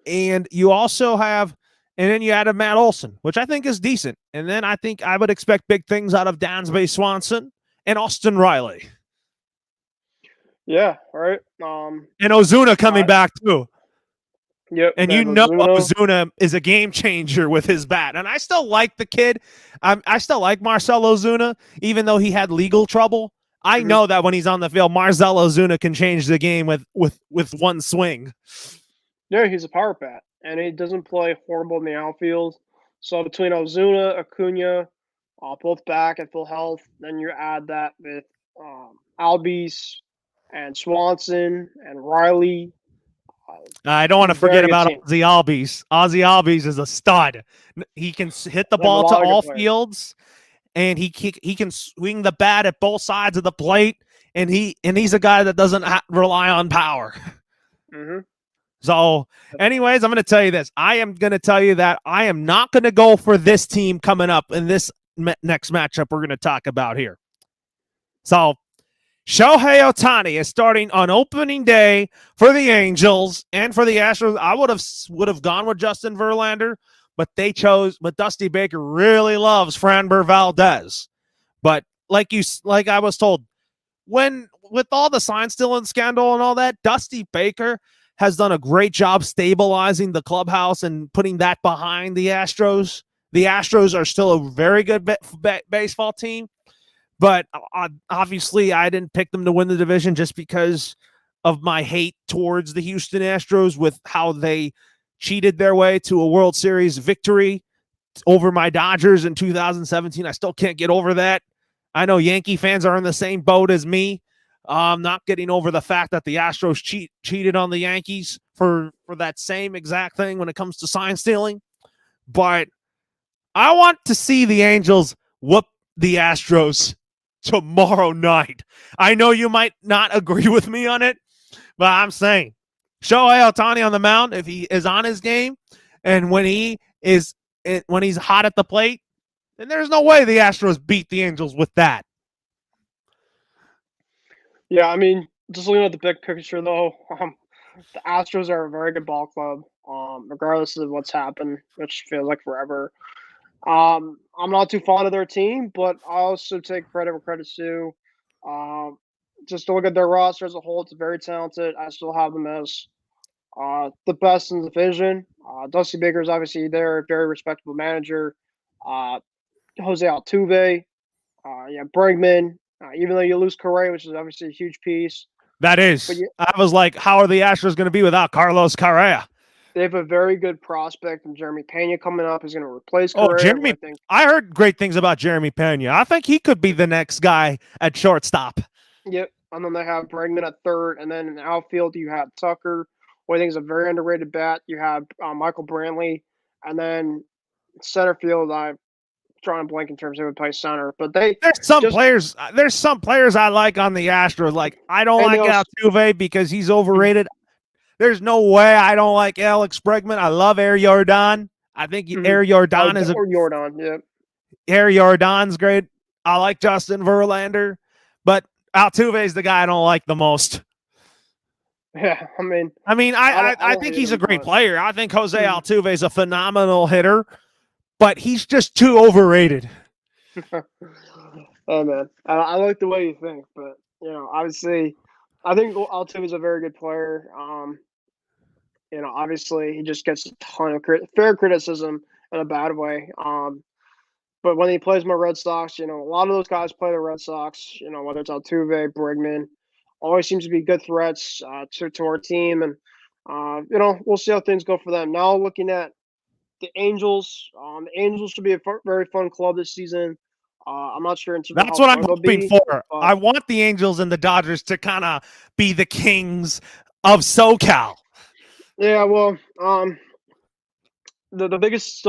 and you also have, and then you added Matt Olson, which I think is decent. And then I think I would expect big things out of Dansby Swanson and Austin Riley. Yeah, right. And Ozuna coming back, too. Yep, and Ozuna is a game changer with his bat. And I still like the kid. I still like Marcell Ozuna, even though he had legal trouble. I know that when he's on the field, Marcell Ozuna can change the game with one swing. Yeah, he's a power bat, and he doesn't play horrible in the outfield. So between Ozuna, Acuna, both back at full health. Then you add that with Albies and Swanson and Riley. I don't want to forget Very good about team. Ozzy Albies. Ozzy Albies is a stud. He can hit the They have a ball to lot of good all players. fields, and he can swing the bat at both sides of the plate. And he's a guy that doesn't rely on power. Mm-hmm. So, anyways, I'm going to tell you this. I am going to tell you that I am not going to go for this team coming up in this next matchup we're going to talk about here. So, Shohei Ohtani is starting on opening day for the Angels and for the Astros. I would have gone with Justin Verlander, but but Dusty Baker really loves Framber Valdez. But like I was told, when with all the sign stealing scandal and all that, Dusty Baker has done a great job stabilizing the clubhouse and putting that behind the Astros. The Astros are still a very good baseball team, but obviously I didn't pick them to win the division just because of my hate towards the Houston Astros with how they cheated their way to a World Series victory over my Dodgers in 2017. I still can't get over that. I know Yankee fans are in the same boat as me. Not getting over the fact that the Astros cheated on the Yankees for that same exact thing when it comes to sign stealing. But I want to see the Angels whoop the Astros tomorrow night. I know you might not agree with me on it, but I'm saying Shohei Ohtani on the mound, if he is on his game, and when he's hot at the plate, then there's no way the Astros beat the Angels with that. Yeah, I mean, just looking at the big picture, though, the Astros are a very good ball club, regardless of what's happened, which feels like forever. I'm not too fond of their team, but I also take credit where credit's due. Um, just to look at their roster as a whole, it's very talented. I still have them as the best in the division. Dusty Baker's obviously there, very respectable manager. Uh, Jose Altuve, Bregman. Even though you lose Correa, which is obviously a huge piece, That but is. yeah, I was like, how are the Astros going to be without Carlos Correa? they have a very good prospect in Jeremy Pena coming up. He's going to replace Oh, Correa, who I think. I heard great things about Jeremy Pena. I think he could be the next guy at shortstop. Yep. And then they have Bregman at third. And then in the outfield, you have Tucker, who I think is a very underrated bat. You have Michael Brantley. And then center field, I'm drawing a blank in terms of who would play center. But they There's some just. players I like on the Astros. Like, I don't like Altuve because he's overrated. There's no way I don't like Alex Bregman. I love Air Jordan. I think Air Jordan is Jordan, yeah. Air Jordan's great. I like Justin Verlander, but Altuve is the guy I don't like the most. Yeah, I mean, I think he's a great player. I think Jose Altuve is a phenomenal hitter, but he's just too overrated. Oh man, I like the way you think, but obviously, I think Altuve is a very good player. Obviously, he just gets a ton of fair criticism in a bad way. But when he plays my Red Sox, a lot of those guys play the Red Sox. Whether it's Altuve, Bregman, always seems to be good threats to our team, and we'll see how things go for them. Now, looking at the Angels, the Angels should be a very fun club this season. I'm not sure in terms of That's how what I'm fun they'll hoping be. for. I want the Angels and the Dodgers to kind of be the kings of SoCal. Yeah, well, the biggest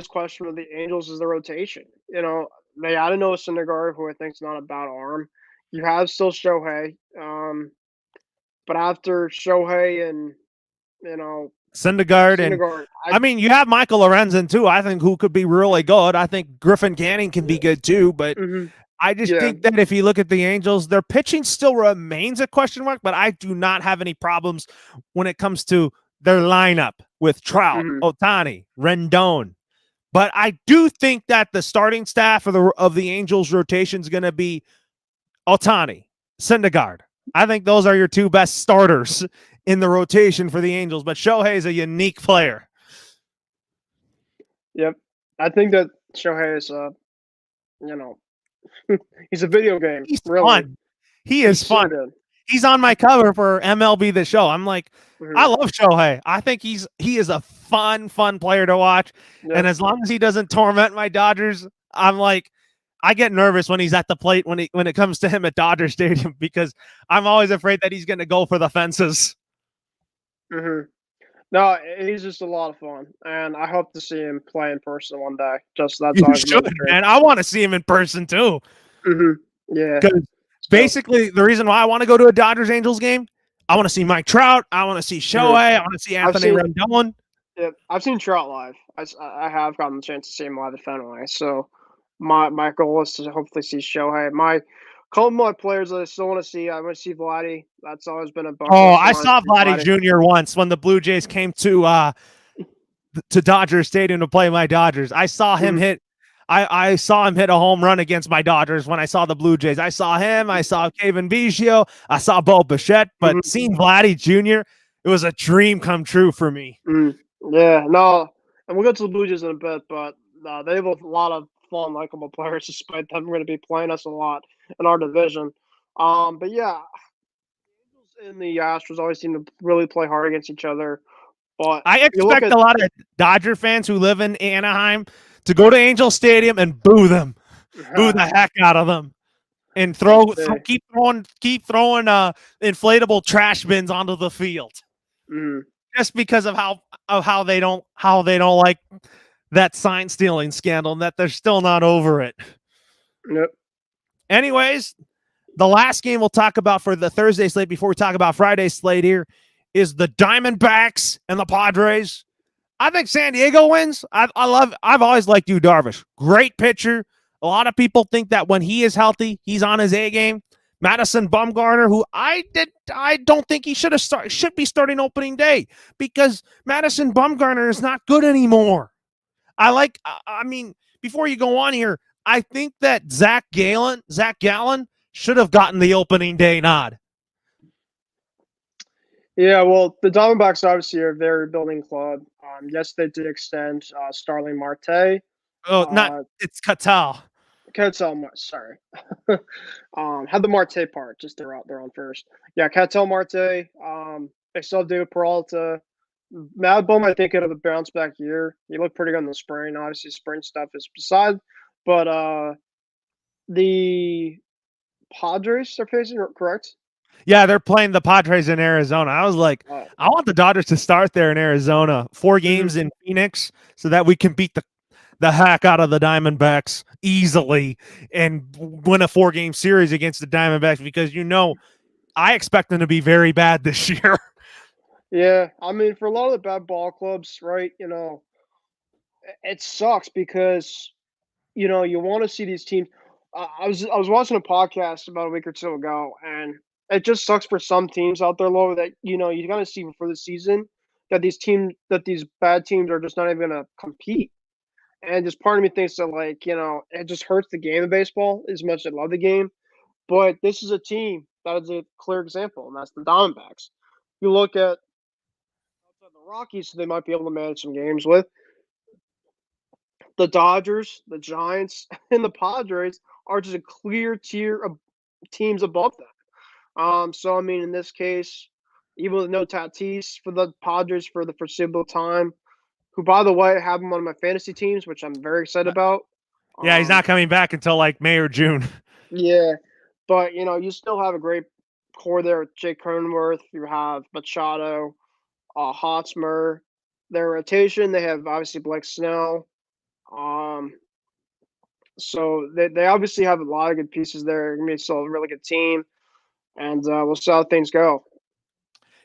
question with the Angels is the rotation. They added Noah Syndergaard, who I think is not a bad arm. You have still Shohei, but after Shohei and Syndergaard and you have Michael Lorenzen too. I think who could be really good. I think Griffin Canning can be good too, but I just think that if you look at the Angels, their pitching still remains a question mark. But I do not have any problems when it comes to their lineup with Trout, Ohtani, Rendon. But I do think that the starting staff of the Angels rotation is going to be Ohtani, Syndergaard. I think those are your two best starters in the rotation for the Angels. But Shohei is a unique player. Yep, I think that Shohei is he's a video game. He's really fun. He's fun. So he's on my cover for MLB The Show. I'm like, I love Shohei. I think he is a fun player to watch. Yep. And as long as he doesn't torment my Dodgers, I'm like, I get nervous when he's at the plate when it comes to him at Dodger Stadium because I'm always afraid that he's going to go for the fences. Hmm. No, he's just a lot of fun, and I hope to see him play in person one day. Just that's You always should, another dream. man. I want to see him in person too. Hmm. Yeah. Because So. basically, the reason why I want to go to a Dodgers Angels game, I want to see Mike Trout. I want to see Mhm. Shohei. I want to see I've Anthony seen Rendon. Yeah, I've seen Trout live. I have gotten the chance to see him live at Fenway. So my goal is to hopefully see Shohei. My couple of my players that I still want to see. I want to see Vladdy. That's always been a bucket Oh, list of I mine to saw see Vladdy Vladdy. Jr. once when the Blue Jays came to Dodger Stadium to play my Dodgers. I saw him Mhm. hit. I saw him hit a home run against my Dodgers when I saw the Blue Jays. I saw him. I saw Kevin Biggio. I saw Bo Bichette. But Mhm. seeing Vladdy Jr., it was a dream come true for me. Mhm. Yeah, no, and we'll get to the Blue Jays in a bit, but they have a lot of fun, likable players, despite them going to be playing us a lot in our division. But yeah, Angels and the Astros always seem to really play hard against each other. But I you look expect at a lot of Dodger fans who live in Anaheim to go to Angel Stadium and boo them, boo the heck out of them, and let's see. keep throwing inflatable trash bins onto the field Mhm. just because of how they don't like that sign stealing scandal and that they're still not over it. Yep. Anyways, the last game we'll talk about for the Thursday slate before we talk about Friday's slate here is the Diamondbacks and the Padres. I think San Diego wins. I've always liked Yu Darvish. Great pitcher. A lot of people think that when he is healthy, he's on his A game. Madison Bumgarner, who I don't think he should be starting opening day because Madison Bumgarner is not good anymore. I mean, before you go on here, I think that Zach Gallen should have gotten the opening day nod. Yeah, well, the Diamondbacks obviously are a very building club. Yes, they did extend Starling Marte. Oh, not Uh, it's Catal. Ketel, sorry. Had the Marte part, just they're on first. Yeah, Ketel Marte. They still do Peralta. Mad Bum, I think, could have a bounce back year. He looked pretty good in the spring. Obviously, spring stuff is beside. But the Padres are facing, correct? Yeah, they're playing the Padres in Arizona. I was like, Oh. I want the Dodgers to start there in Arizona. 4 Mhm. games in Phoenix so that we can beat the heck out of the Diamondbacks easily and win a 4-game series against the Diamondbacks because I expect them to be very bad this year. Yeah, I mean, for a lot of the bad ball clubs, right? It sucks because you want to see these teams. I was watching a podcast about a week or two ago, and it just sucks for some teams out there, Loro, that you got to see before the season that these bad teams are just not even gonna compete. And just part of me thinks that it just hurts the game of baseball as much as I love the game. But this is a team that is a clear example, and that's the Diamondbacks. You look at outside the Rockies, so they might be able to manage some games with the Dodgers, the Giants, and the Padres are just a clear tier of teams above them. So I mean, in this case, even with no Tatis for the Padres for the foreseeable time, who by the way have him on my fantasy teams, which I'm very excited about. Yeah, he's Um, not coming back until like May or June. yeah, but you still have a great core there with Jake Cronenworth. You have Machado, Hotspur. Their rotation, they have obviously Blake Snell. Um, So they obviously have a lot of good pieces there. Gonna be still a really good team, and we'll see how things go.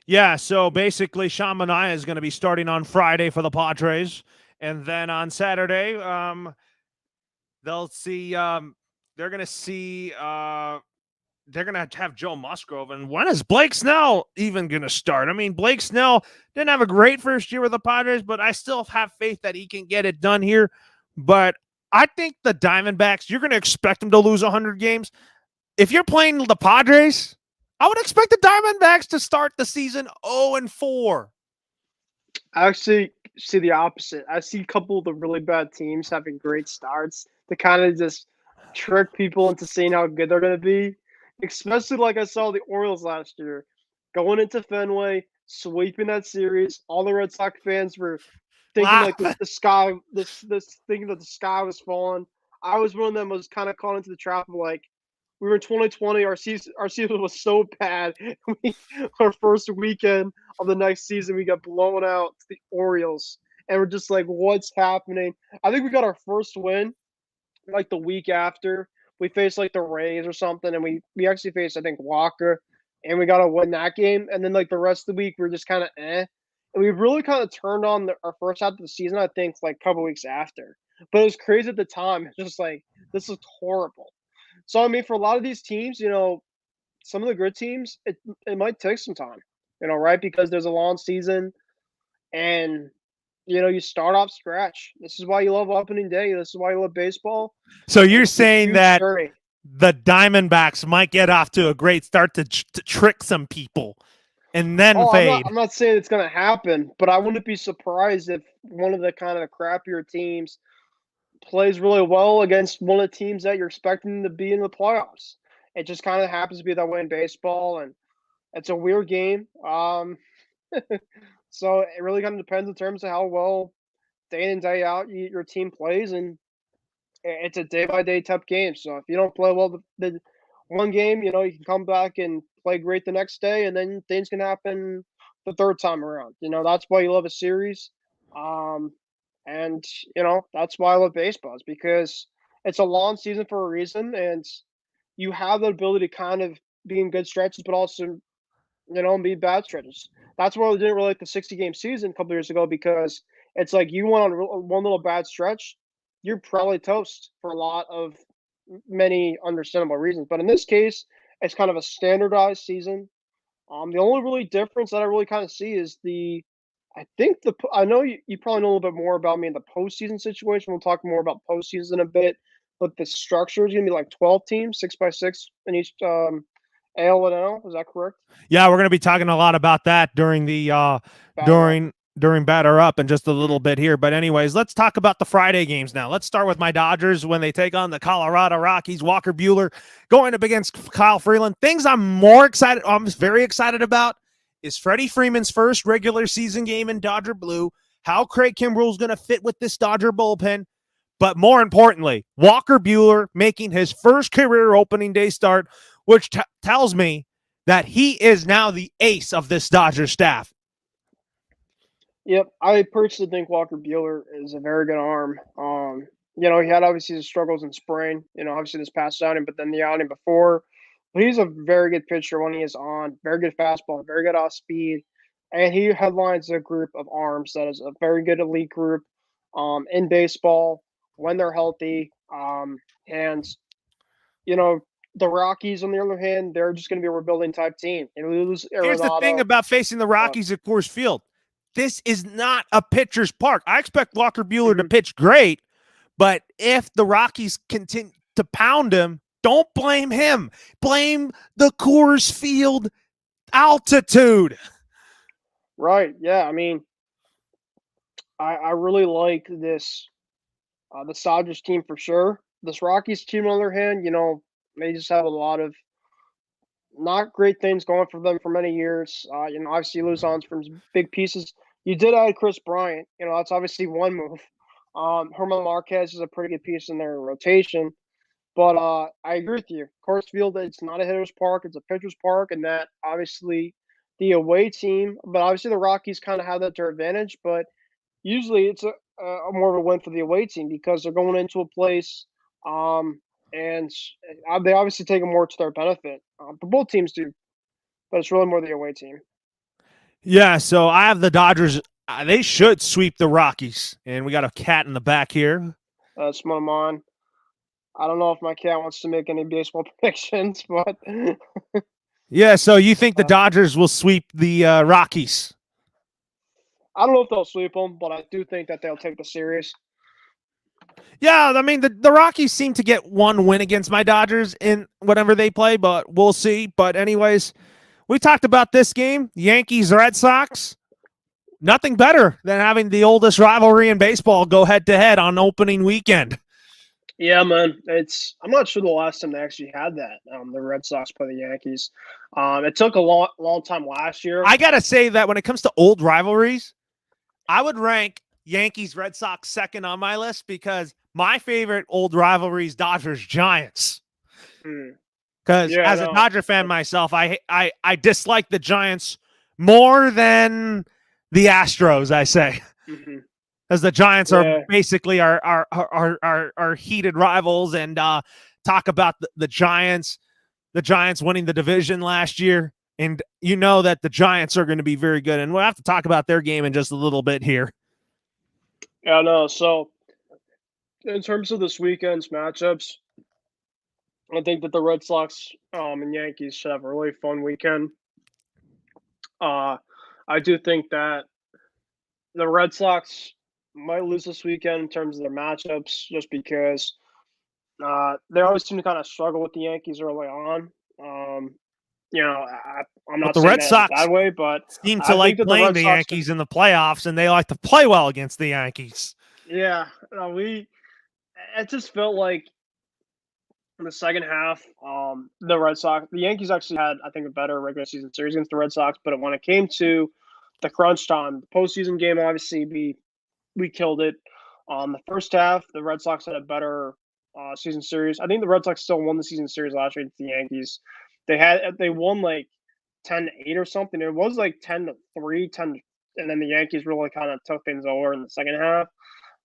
Yeah, so basically, Sean Manaea is going to be starting on Friday for the Padres, and then on Saturday, they'll see. They're going to see. They're going to have Joe Musgrove, and when is Blake Snell even going to start? I mean, Blake Snell didn't have a great first year with the Padres, but I still have faith that he can get it done here. But I think the Diamondbacks, you're going to expect them to lose 100 games. If you're playing the Padres, I would expect the Diamondbacks to start the season 0-4. I actually see the opposite. I see a couple of the really bad teams having great starts to kind of just trick people into seeing how good they're going to be. Especially like I saw the Orioles last year, going into Fenway, sweeping that series. All the Red Sox fans were thinking like Laugh. the sky, this thinking that the sky was falling. I was one of them was kind of caught into the trap of like we were in 2020. Our season was so bad. Our first weekend of the next season, we got blown out to the Orioles, and we're just like, what's happening? I think we got our first win like the week after we faced like the Rays or something, and we actually faced I think Walker, and we got to win that game. And then like the rest of the week, we're just kind of eh. And we really kind of turned on our first half of the season. I think like a couple weeks after, but it was crazy at the time. It's just like this is horrible. So I mean, for a lot of these teams, some of the good teams, it might take some time, right? Because there's a long season, and you start off scratch. This is why you love opening day. This is why you love baseball. So you're It's a saying huge that journey. the Diamondbacks might get off to a great start to trick some people and then Oh, I'm not. fade. I'm not saying it's going to happen, but I wouldn't be surprised if one of the kind of crappier teams plays really well against one of the teams that you're expecting to be in the playoffs. It just kind of happens to be that way in baseball, and it's a weird game. So it really kind of depends in terms of how well day in and day out your team plays, and it's a day by day type game. So if you don't play well the one game, you can come back and play great the next day, and then things can happen the third time around. That's why you love a series, um, and that's why I love baseball. Is because it's a long season for a reason, and you have the ability to kind of be in good stretches, but also be bad stretches. That's why we didn't really like the 60-game season a couple years ago because it's like you went on one little bad stretch, you're probably toast for a lot of many understandable reasons. But in this case, it's kind of a standardized season. The only really difference that I really kind of see is I know you probably know a little bit more about me in the postseason situation. We'll talk more about postseason in a bit, but the structure is going to be like 12 teams, 6x6 in each AL and NL. Is that correct? Yeah, we're going to be talking a lot about that during the Batter up. during batter up in just a little bit here. But anyways, let's talk about the Friday games now. Let's start with my Dodgers when they take on the Colorado Rockies. Walker Buehler going up against Kyle Freeland. Things I'm very excited about is Freddie Freeman's first regular season game in Dodger blue. How Craig Kimbrell's going to fit with this Dodger bullpen. But more importantly, Walker Buehler making his first career opening day start, which tells me that he is now the ace of this Dodger staff. Yep, I personally think Walker Buehler is a very good arm. He had obviously his struggles in spring, obviously this past outing, but then the outing before. But he's a very good pitcher when he is on, very good fastball, very good off speed. And he headlines a group of arms that is a very good elite group in baseball when they're healthy. And, you know, the Rockies, on the other hand, they're just going to be a rebuilding type team. They lose Here's the thing Arenado. about facing the Rockies at Coors Field. This is not a pitcher's park. I expect Walker Buehler to pitch great, but if the Rockies continue to pound him, don't blame him. Blame the Coors Field altitude. Right. Yeah. I mean, I really like this the Dodgers team for sure. This Rockies team, on the other hand, they just have a lot of not great things going for them for many years. Obviously you lose on from big pieces. You did add Chris Bryant. That's obviously one move. Herman Marquez is a pretty good piece in their rotation. But I agree with you. Coors Field, it's not a hitter's park; it's a pitcher's park, and that obviously the away team. But obviously the Rockies kind of have that to their advantage. But usually it's a more of a win for the away team because they're going into a place, and they obviously take it more to their benefit. But both teams do, but it's really more the away team. Yeah, so I have the Dodgers. They should sweep the Rockies. And we got a cat in the back here. That's my mine. I don't know if my cat wants to make any baseball predictions, but Yeah, so you think the Dodgers will sweep the Rockies? I don't know if they'll sweep them, but I do think that they'll take the series. Yeah, I mean, the Rockies seem to get one win against my Dodgers in whatever they play, but we'll see. But anyways, we talked about this game, Yankees-Red Sox. Nothing better than having the oldest rivalry in baseball go head-to-head on opening weekend. Yeah, man. I'm not sure the last time they actually had that. The Red Sox play the Yankees. It took a long time last year. I gotta say that when it comes to old rivalries, I would rank Yankees, Red Sox second on my list because my favorite old rivalry is Dodgers Giants. Mm. Because Yeah, as a no. Dodger fan myself, I dislike the Giants more than the Astros. I say, Mm-hmm. as the Giants are Yeah, basically our heated rivals, and talk about the Giants. The Giants winning the division last year, and you know that the Giants are going to be very good, and we'll have to talk about their game in just a little bit here. yeah, no. So in terms of this weekend's matchups, I think that the Red Sox and Yankees should have a really fun weekend. Uh, I do think that the Red Sox might lose this weekend in terms of their matchups, just because they always seem to kind of struggle with the Yankees early on. Um, I'm But not the saying Red that in a Sox bad way, but seem to I think like that the playing Red the Sox can. Yankees in the playoffs, and they like to play well against the Yankees. Yeah, we. It just felt like in the second half, the Yankees actually had, I think, a better regular season series against the Red Sox. But when it came to the crunch time, the postseason game, obviously we killed it. The first half, the Red Sox had a better season series. I think the Red Sox still won the season series last year against the Yankees. They won like 10-8 or something. It was like 10-3, 10, and then the Yankees really kind of took things over in the second half.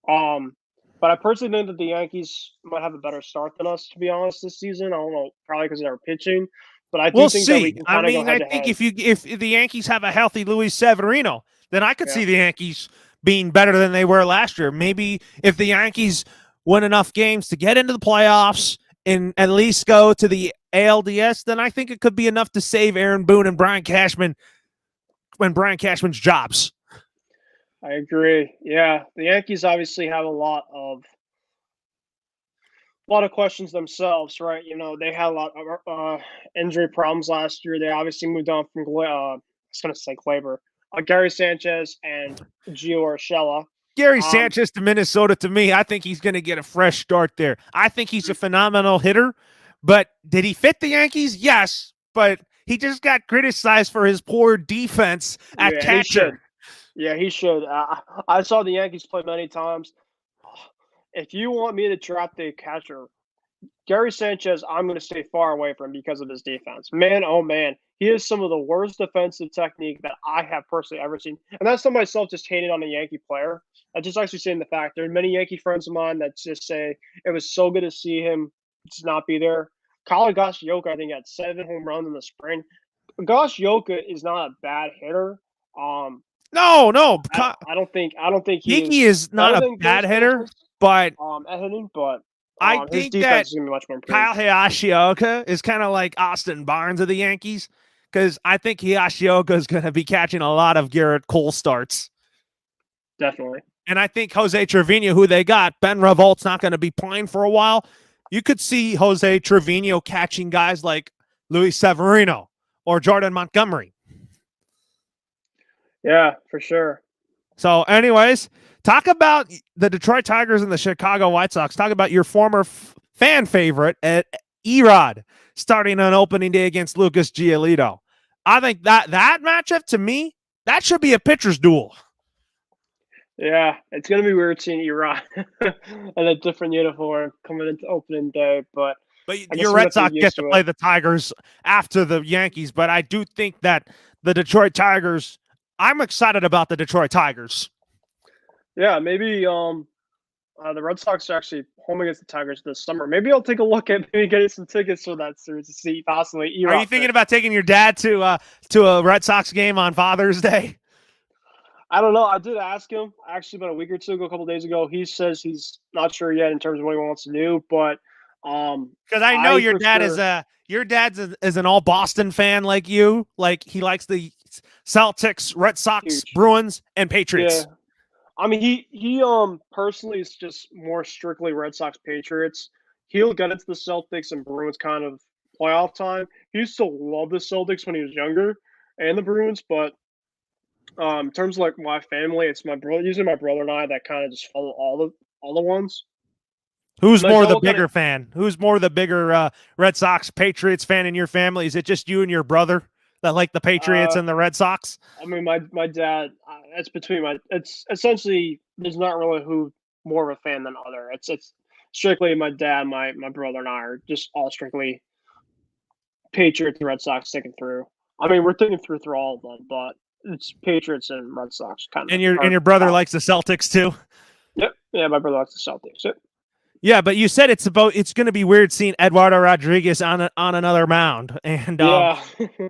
Um, but I personally think that the Yankees might have a better start than us, to be honest, this season. I don't know, probably because of our pitching, but I do We'll think that we see. can I kind of go mean, head I to think head. if the Yankees have a healthy Luis Severino, then I could Yeah, see the Yankees being better than they were last year. Maybe if the Yankees win enough games to get into the playoffs and at least go to the ALDS, then I think it could be enough to save Aaron Boone and Brian Cashman when Brian Cashman's jobs. I agree. Yeah, the Yankees obviously have a lot of questions themselves, right? You know, they had a lot of injury problems last year. They obviously moved on from I was going to say Glaber, Gary Sanchez and Gio Urshela. Gary Um, Sanchez to Minnesota, to me, I think he's going to get a fresh start there. I think he's a phenomenal hitter, but did he fit the Yankees? Yes, but he just got criticized for his poor defense at yeah, he should. catcher. Yeah, he should. I saw the Yankees play many times. If you want me to draft a catcher, Gary Sanchez, I'm going to stay far away from because of his defense. Man, oh man, he has some of the worst defensive technique that I have personally ever seen. And that's not myself just hating on a Yankee player. I just actually saying the fact. There are many Yankee friends of mine that just say it was so good to see him just not be there. Kyle Yoka, I think, had 7 home runs in the spring. Yoka is not a bad hitter. Um, No. I don't think he Iggy is is not better a than Gary bad hitter, Sanchez but at hitting, but I his think that defense is gonna be much more Kyle improved. Higashioka is kind of like Austin Barnes of the Yankees because I think Higashioka is going to be catching a lot of Garrett Cole starts. Definitely. And I think Jose Trevino, who they got, Ben Revolt's not going to be playing for a while. You could see Jose Trevino catching guys like Luis Severino or Jordan Montgomery. Yeah, for sure. So, anyways, talk about the Detroit Tigers and the Chicago White Sox. Talk about your former fan favorite at Erod starting on opening day against Lucas Giolito. I think that matchup, to me, that should be a pitcher's duel. Yeah, it's gonna be weird seeing Iran in a different uniform coming into opening day, but But I guess your we're gonna Red have to Sox get get used to to play it. the Tigers after the Yankees, but I do think that the Detroit Tigers, I'm excited about the Detroit Tigers. Yeah, maybe the Red Sox are actually home against the Tigers this summer. Maybe I'll take a look at maybe getting some tickets for that series to see possibly Are you Erod thinking pitch. about taking your dad to a Red Sox game on Father's Day? I don't know. I did ask him actually about a week or two ago, a couple days ago. He says he's not sure yet in terms of what he wants to do, but Because I know I your for dad sure is an all Boston fan like you. Like he likes the Celtics, Red Sox, huge. Bruins, and Yeah, Patriots. I mean, he personally is just more strictly Red Sox Patriots. He'll get into the Celtics and Bruins kind of playoff time. He used to love the Celtics when he was younger and the Bruins, but in terms of like my family, it's my brother, usually my brother and I that kind of just follow all the ones. Who's My more dad the will kind of bigger fan? Who's more the bigger Red Sox Patriots fan in your family? Is it just you and your brother? that like the Patriots Uh, and the Red Sox? I mean, my dad. It's between my. It's essentially there's not really who more of a fan than other. It's strictly my dad, my brother, and I are just all strictly Patriots and Red Sox sticking through. I mean, we're thinking through all of them, but it's Patriots and Red Sox kind of And are your brother top. likes the Celtics too. Yep. Yeah, my brother likes the Celtics. Yep. Yeah, but you said it's going to be weird seeing Eduardo Rodriguez on another mound, and Yeah.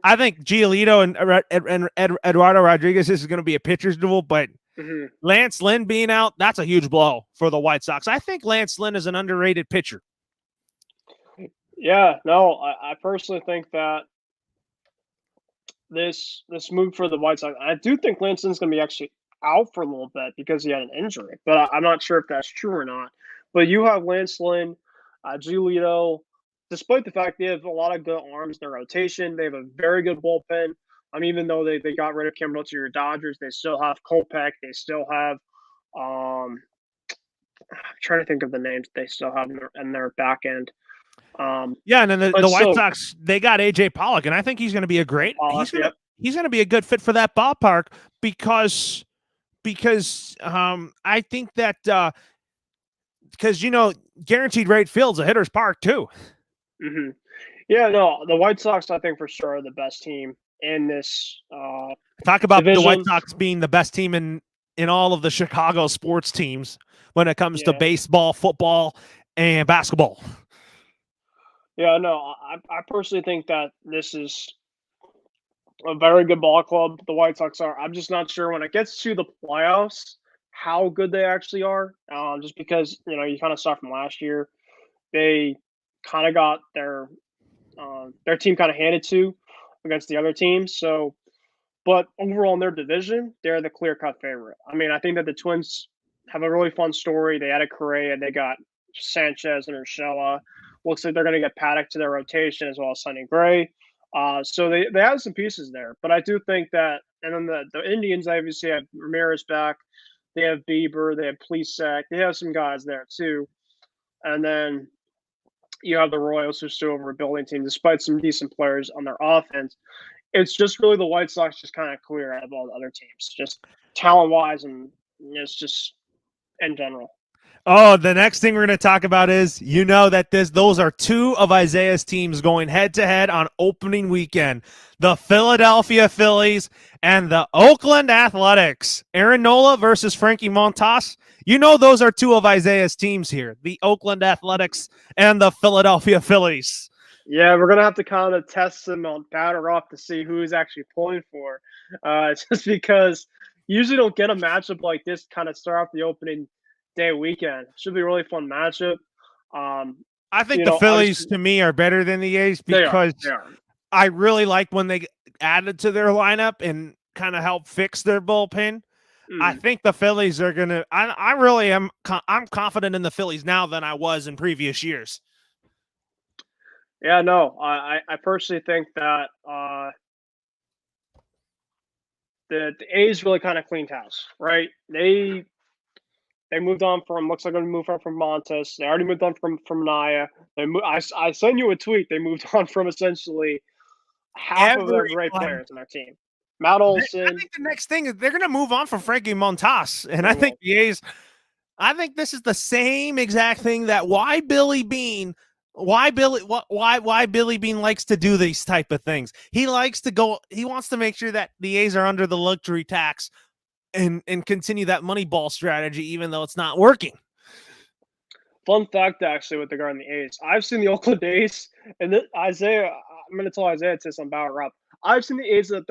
I think Giolito and Eduardo Rodriguez is going to be a pitcher's duel, but hmm Lance Lynn being out, that's a huge blow for the White Sox. I think Lance Lynn is an underrated pitcher. Yeah. No, I personally think that this move for the White Sox, I do think Lanson's going to be actually out for a little bit because he had an injury, but I'm not sure if that's true or not. But you have Lance Lynn, Giolito, despite the fact they have a lot of good arms in their rotation, they have a very good bullpen. Even though they got rid of Kimbrel to your Dodgers, they still have Kopech. They still have, I'm trying to think of the names they still have in their back end. Yeah, and then But the White still, Sox, they got AJ Pollock, and I think he's going to be a great. Pollock, yep. He's going to be a good fit for that ballpark because I think that because guaranteed rate field's a hitter's park too. hmm Yeah, no, the White Sox, I think for sure are the best team in this Talk about the White division. Sox being the best team in all of the Chicago sports teams when it comes to Yeah, baseball, football, and basketball. yeah, no, I personally think that this is a very good ball club. The White Sox are. I'm just not sure when it gets to the playoffs how good they actually are. Just because you kind of saw from last year, they kind of got their team kind of handed to against the other teams. So, but overall in their division, they're the clear cut favorite. I think that the Twins have a really fun story. They added Correa, they got Sanchez and Urshela. Looks like they're going to get Paddock to their rotation as well as Sonny Gray. So they have some pieces there, but I do think that, and then the Indians obviously have Ramirez back. They have Bieber, they have Plesac, they have some guys there too, and then you have the Royals who are still a rebuilding team despite some decent players on their offense. It's just really the White Sox just kind of clear out of all the other teams, just talent wise, and it's just in general. Oh, the next thing we're going to talk about is that those are two of Isaiah's teams going head to head on opening weekend. The Philadelphia Phillies and the Oakland Athletics. Aaron Nola versus Frankie Montas. Those are two of Isaiah's teams here. The Oakland Athletics and the Philadelphia Phillies. Yeah, we're gonna have to kind of test them on batter off to see who he's actually pulling for. Just because you usually don't get a matchup like this kind of start off the opening day weekend. Should be a really fun matchup. Um, I think the Phillies, obviously to me, are better than the A's they are. because They are. I really like when they added to their lineup and kind of help fix their bullpen. I Mm. think the Phillies are going to – I really am – I'm confident in the Phillies now than I was in previous years. Yeah, no, I personally think that the A's really kind of cleaned house, right? They moved on from looks like they moved on from Montes. They already moved on from Naya. I sent you a tweet. They moved on from essentially half of their great Everyone. players in their team. Matt I Olson. think the next thing is they're going to move on from Frankie Montas. And They I think will. the A's – I think this is the same exact thing that why Billy Bean likes to do these type of things. He likes to go – he wants to make sure that the A's are under the luxury tax and continue that money ball strategy even though it's not working. Fun fact, actually, with regarding the A's, I've seen the Oakland A's, and Isaiah. I'm going to tell Isaiah to some Bower up. I've seen the A's at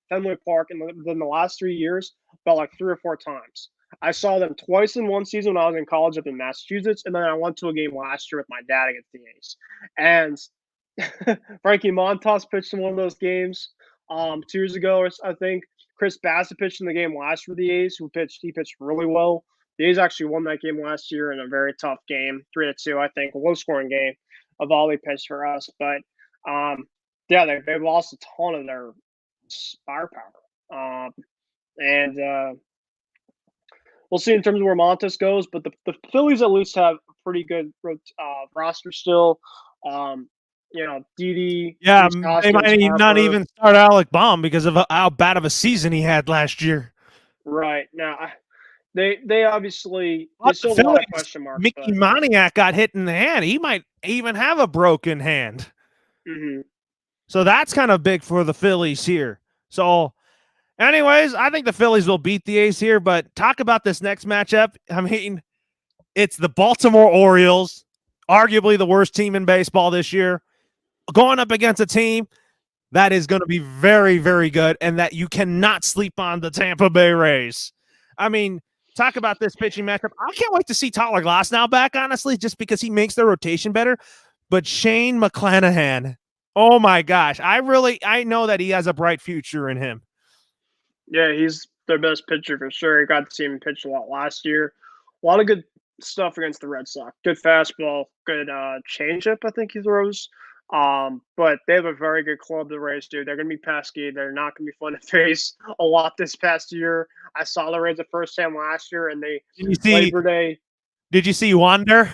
Fenway Park in the last 3 years about like 3 or 4 times. I saw them twice in one season when I was in college up in Massachusetts, and then I went to a game last year with my dad against the A's. And Frankie Montas pitched in one of those games 2 years ago, I think. Chris Bassett pitched in the game last year for the A's, he pitched really well. The A's actually won that game last year in a very tough game, 3-2, I think, a low-scoring game of all they pitched for us. But yeah, they've lost a ton of their firepower, and we'll see in terms of where Montes goes. But the Phillies at least have a pretty good roster still. Didi, Yeah, Reese they Hoskins, might not Harper. even start Alec Baum because of how bad of a season he had last year. Right now, they obviously they But the still have a lot of Phillies, question marks, Mickey but Moniak got hit in the hand. He might even have a broken hand. mhm. So that's kind of big for the Phillies here. So, anyways, I think the Phillies will beat the A's here. But talk about this next matchup. I mean, it's the Baltimore Orioles, arguably the worst team in baseball this year, going up against a team that is going to be very, very good and that you cannot sleep on, the Tampa Bay Rays. I mean, talk about this pitching matchup. I can't wait to see Tyler Glasnow back, honestly, just because he makes their rotation better. But Shane McClanahan, oh my gosh, I know that he has a bright future in him. Yeah, he's their best pitcher for sure. Got to see him pitch a lot last year. A lot of good stuff against the Red Sox. Good fastball, good changeup. I think he throws. But they have a very good club. The Rays do. They're going to be pesky. They're not going to be fun to face a lot this past year. I saw the Rays the first time last year, and they Did you see? Labor Day. Did you see Wander?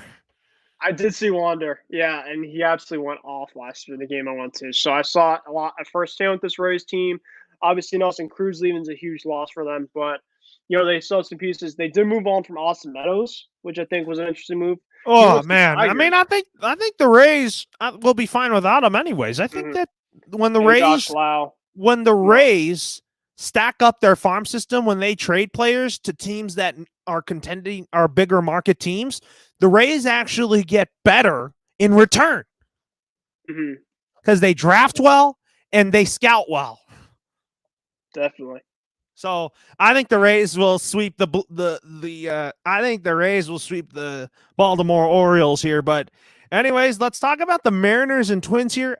I did see Wander, yeah, and he absolutely went off last year in the game I went to. So I saw it a lot at firsthand with this Rays team. Obviously, Nelson Cruz leaving is a huge loss for them, but they still have some pieces. They did move on from Austin Meadows, which I think was an interesting move. He Oh went to the man, I mean, Tigers. I think the Rays will be fine without him, anyways. I think Mm-hmm. that when the And Josh Rays Lau. when the No. Rays stack up their farm system, when they trade players to teams that are contending, are bigger market teams, the Rays actually get better in return Mm-hmm. because they draft well and they scout well. Definitely. So I think the Rays will sweep I think the Rays will sweep the Baltimore Orioles here. But anyways, let's talk about the Mariners and Twins here.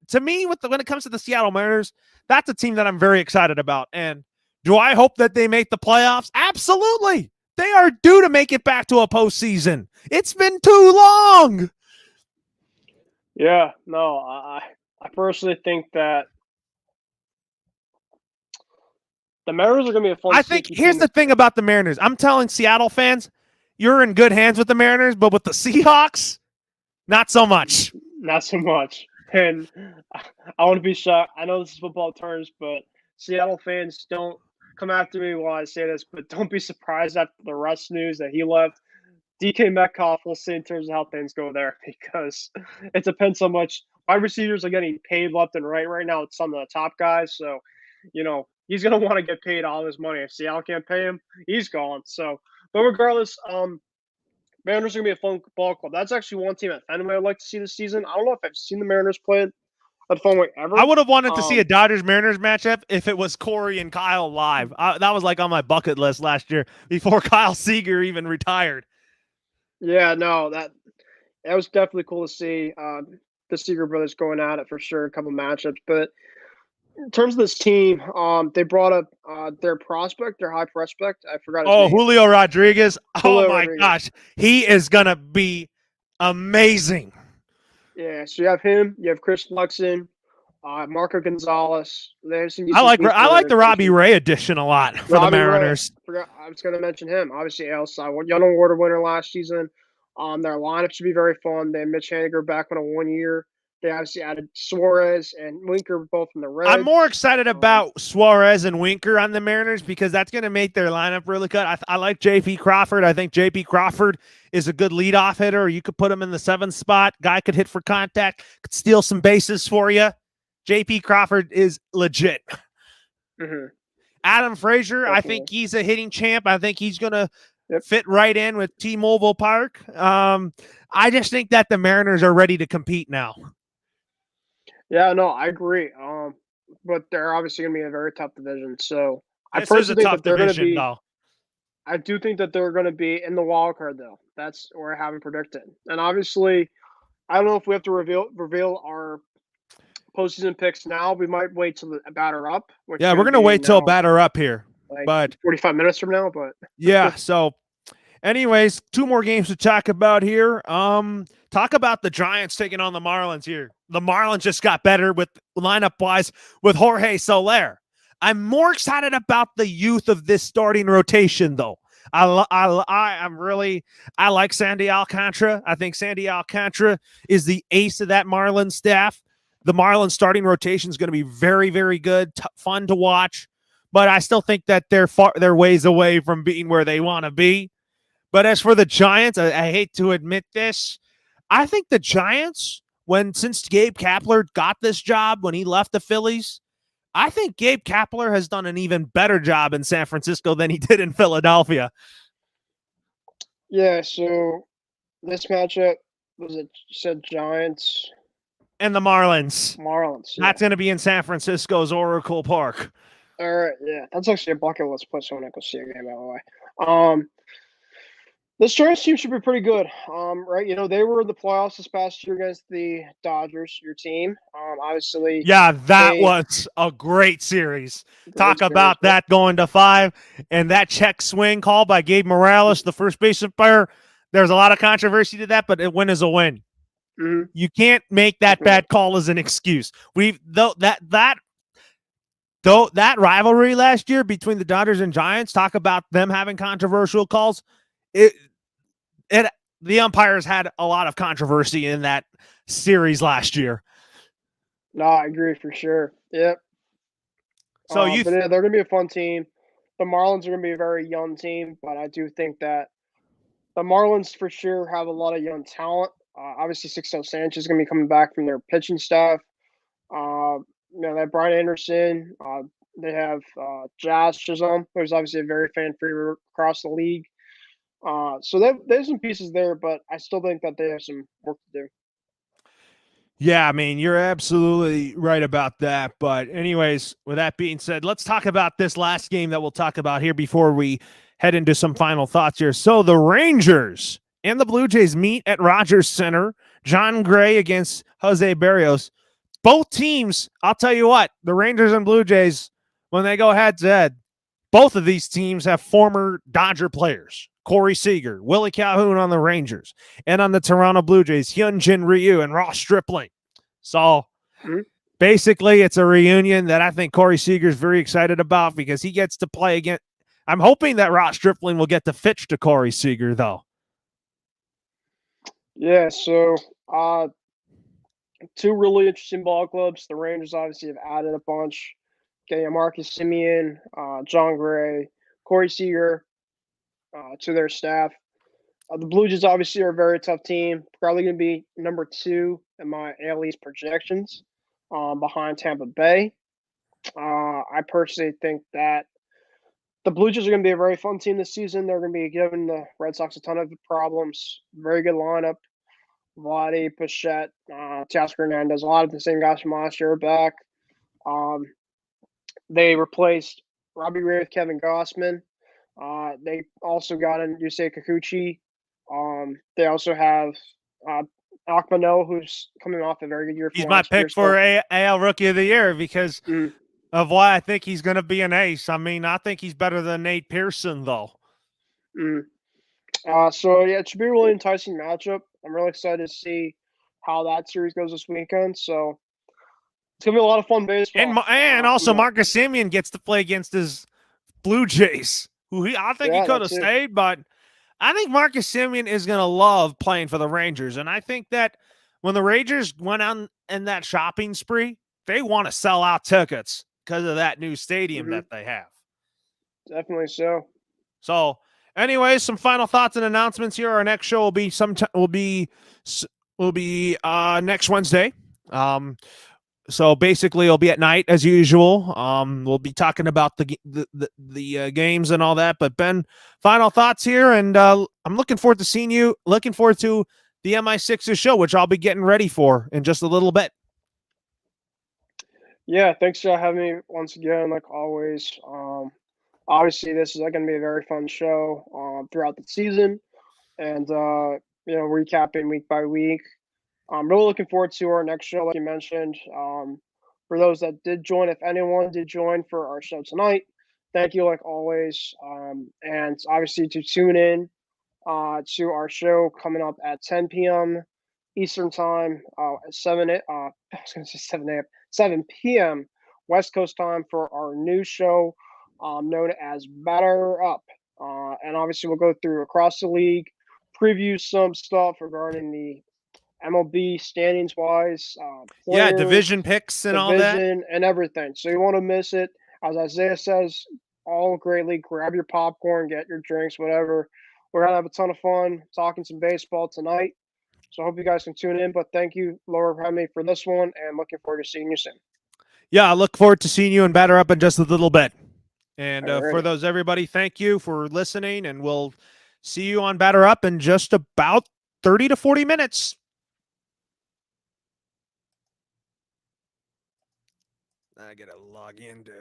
To me, when it comes to the Seattle Mariners, that's a team that I'm very excited about. And do I hope that they make the playoffs? Absolutely. They are due to make it back to a postseason. It's been too long. Yeah, no, I personally think that the Mariners are going to be a fun, I think sneaky here's team the this thing year. about the Mariners. I'm telling Seattle fans, you're in good hands with the Mariners, but with the Seahawks, not so much. Not so much. And I want to be shocked. I know this is football terms, but Seattle fans, don't come after me while I say this, but don't be surprised after the Russ news that he left. DK Metcalf, will see in terms of how things go there, because it depends how much wide receivers are getting paid left and right now. It's some of the top guys. So, he's going to want to get paid all his money. If Seattle can't pay him, he's gone. So, but regardless, Mariners are gonna be a fun ball club. That's actually one team at Fenway I'd like to see this season. I don't know if I've seen the Mariners play at Fenway I ever. would have wanted to see a Dodgers Mariners matchup if it was Corey and Kyle live. That was like on my bucket list last year before Kyle Seager even retired. Yeah, no, that was definitely cool to see the Seager brothers going at it for sure. A couple matchups, but in terms of this team, they brought up their prospect, their high prospect. I forgot his Oh, name. Julio Rodriguez. Oh Julio my Rodriguez. gosh. He is going to be amazing. Yeah, so you have him. You have Chris Flexen, Marco Gonzalez. There's some I decent like pieces I in like the the Robbie rotation. Ray addition a lot for the Robbie Ray. Mariners. I was going to mention him. Obviously, AL Young Award winner last season. Their lineup should be very fun. They have Mitch Haniger back on a 1 year. They obviously added Suarez and Winker both from the I'm more Reds. excited about Suarez and Winker on the Mariners because that's going to make their lineup really good. I like J.P. Crawford. I think J.P. Crawford is a good leadoff hitter. You could put him in the 7th spot. Guy could hit for contact, could steal some bases for you. J.P. Crawford is legit. Mm-hmm. Adam Frazier, I Definitely. think he's a hitting champ. I think he's going to Yep. fit right in with T-Mobile Park. I just think that the Mariners are ready to compete now. Yeah, no, I agree. But they're obviously going to be in a very tough division. So I This is a personally think tough that they're going to division, be. though. I do think that they're going to be in the wild card, though. That's where I haven't predicted. And obviously, I don't know if we have to reveal our postseason picks now. We might wait till the batter up. Which Yeah, is we're going going to to be wait till now, batter up here. like But 45 minutes from now. But yeah, so anyways, 2 more games to talk about here. Talk about the Giants taking on the Marlins here. The Marlins just got better with lineup wise with Jorge Soler. I'm more excited about the youth of this starting rotation, though. I like Sandy Alcantara. I think Sandy Alcantara is the ace of that Marlins staff. The Marlins starting rotation is going to be very, very good, fun to watch. But I still think that they're ways away from being where they want to be. But as for the Giants, I hate to admit this, I think the Giants, since Gabe Kapler got this job when he left the Phillies, I think Gabe Kapler has done an even better job in San Francisco than he did in Philadelphia. Yeah, so this matchup was it said Giants, And the Marlins. Marlins. Yeah. That's going to be in San Francisco's Oracle Park. All right. Yeah, that's actually a bucket list place when I go see a game. By the way, um, this Giants team should be pretty good. Right? You know, they were in the playoffs this past year against the Dodgers, your team. Obviously, Yeah, that they was a great series. great Talk series, about that going to 5 and that check swing call by Gabe Morales, the first base umpire. There's a lot of controversy to that, but a win is a win. mm-hmm, You can't make that bad call as an excuse. That rivalry last year between the Dodgers and Giants, talk about them having controversial calls. It the umpires had a lot of controversy in that series last year. No, I agree for sure. Yep. So But yeah, they're going to be a fun team. The Marlins are going to be a very young team, but I do think that the Marlins for sure have a lot of young talent. Obviously, Sixto Sanchez is going to be coming back from their pitching staff. That Brian Anderson. They have Jazz Chisholm, who's obviously a very fan favorite across the league. So there's some pieces there, but I still think that they have some work to do. yeah, I mean, you're absolutely right about that. But, anyways, with that being said, let's talk about this last game that we'll talk about here before we head into some final thoughts here. So, the Rangers and the Blue Jays meet at Rogers Center. John Gray against Jose Barrios. Both teams, I'll tell you what, the Rangers and Blue Jays, when they go head to head, both of these teams have former Dodger players. Corey Seager, Willie Calhoun on the Rangers, and on the Toronto Blue Jays, Hyunjin Ryu and Ross Stripling. So basically, it's a reunion that I think Corey Seager is very excited about because he gets to play again. I'm hoping that Ross Stripling will get to pitch to Corey Seager, though. Yeah, so two really interesting ball clubs. The Rangers obviously have added a bunch. Getting Marcus Simeon, John Gray, Corey Seager to their staff. The Blue Jays obviously are a very tough team. Probably going to be number 2 in my AL East projections, behind Tampa Bay. I personally think that the Blue Jays are going to be a very fun team this season. They're going to be giving the Red Sox a ton of problems. Very good lineup. Vladdy, Pichette, Teoscar Hernandez, a lot of the same guys from last year are back. They replaced Robbie Ray with Kevin Gossman. They also got in Yusei Kikuchi. They also have Akmano, who's coming off a very good year from He's my last year. pick for AL Rookie of the Year because Mm. of why I think he's going to be an ace. I mean, I think he's better than Nate Pearson, though. So, yeah, it should be a really enticing matchup. I'm really excited to see how that series goes this weekend. So, it's going to be a lot of fun baseball. And also, Marcus Simeon gets to play against his Blue Jays, who I think he could have stayed, but I think Marcus Simeon is going to love playing for the Rangers. And I think that when the Rangers went on in that shopping spree, they want to sell out tickets because of that new stadium that they have. Definitely so. So, anyways, some final thoughts and announcements here. Our next show will be next Wednesday. So basically, it'll be at night as usual. We'll be talking about the games and all that. But Ben, final thoughts here, and I'm looking forward to seeing you. Looking forward to the MI6's show, which I'll be getting ready for in just a little bit. Yeah, thanks for having me once again, like always. Obviously, this is going to be a very fun show throughout the season, and recapping week by week. I'm really looking forward to our next show, like you mentioned. For those that did join, if anyone did join for our show tonight, thank you, like always. And obviously to tune in to our show coming up at 10 p.m. Eastern Time, at 7 p.m. West Coast time for our new show known as Batter Up. And obviously, we'll go through across the league, preview some stuff regarding the MLB standings wise, Yeah, players, division picks and all that. division, and everything. So you want to miss it. As Isaiah says, all greatly, grab your popcorn, get your drinks, whatever. We're going to have a ton of fun talking some baseball tonight. So I hope you guys can tune in. But thank you, Laura, for having me for this one, and looking forward to seeing you soon. Yeah, I look forward to seeing you and Batter Up in just a little bit. And for Alrighty. those, everybody, thank you for listening, and we'll see you on Batter Up in just about 30 to 40 minutes. I got to log into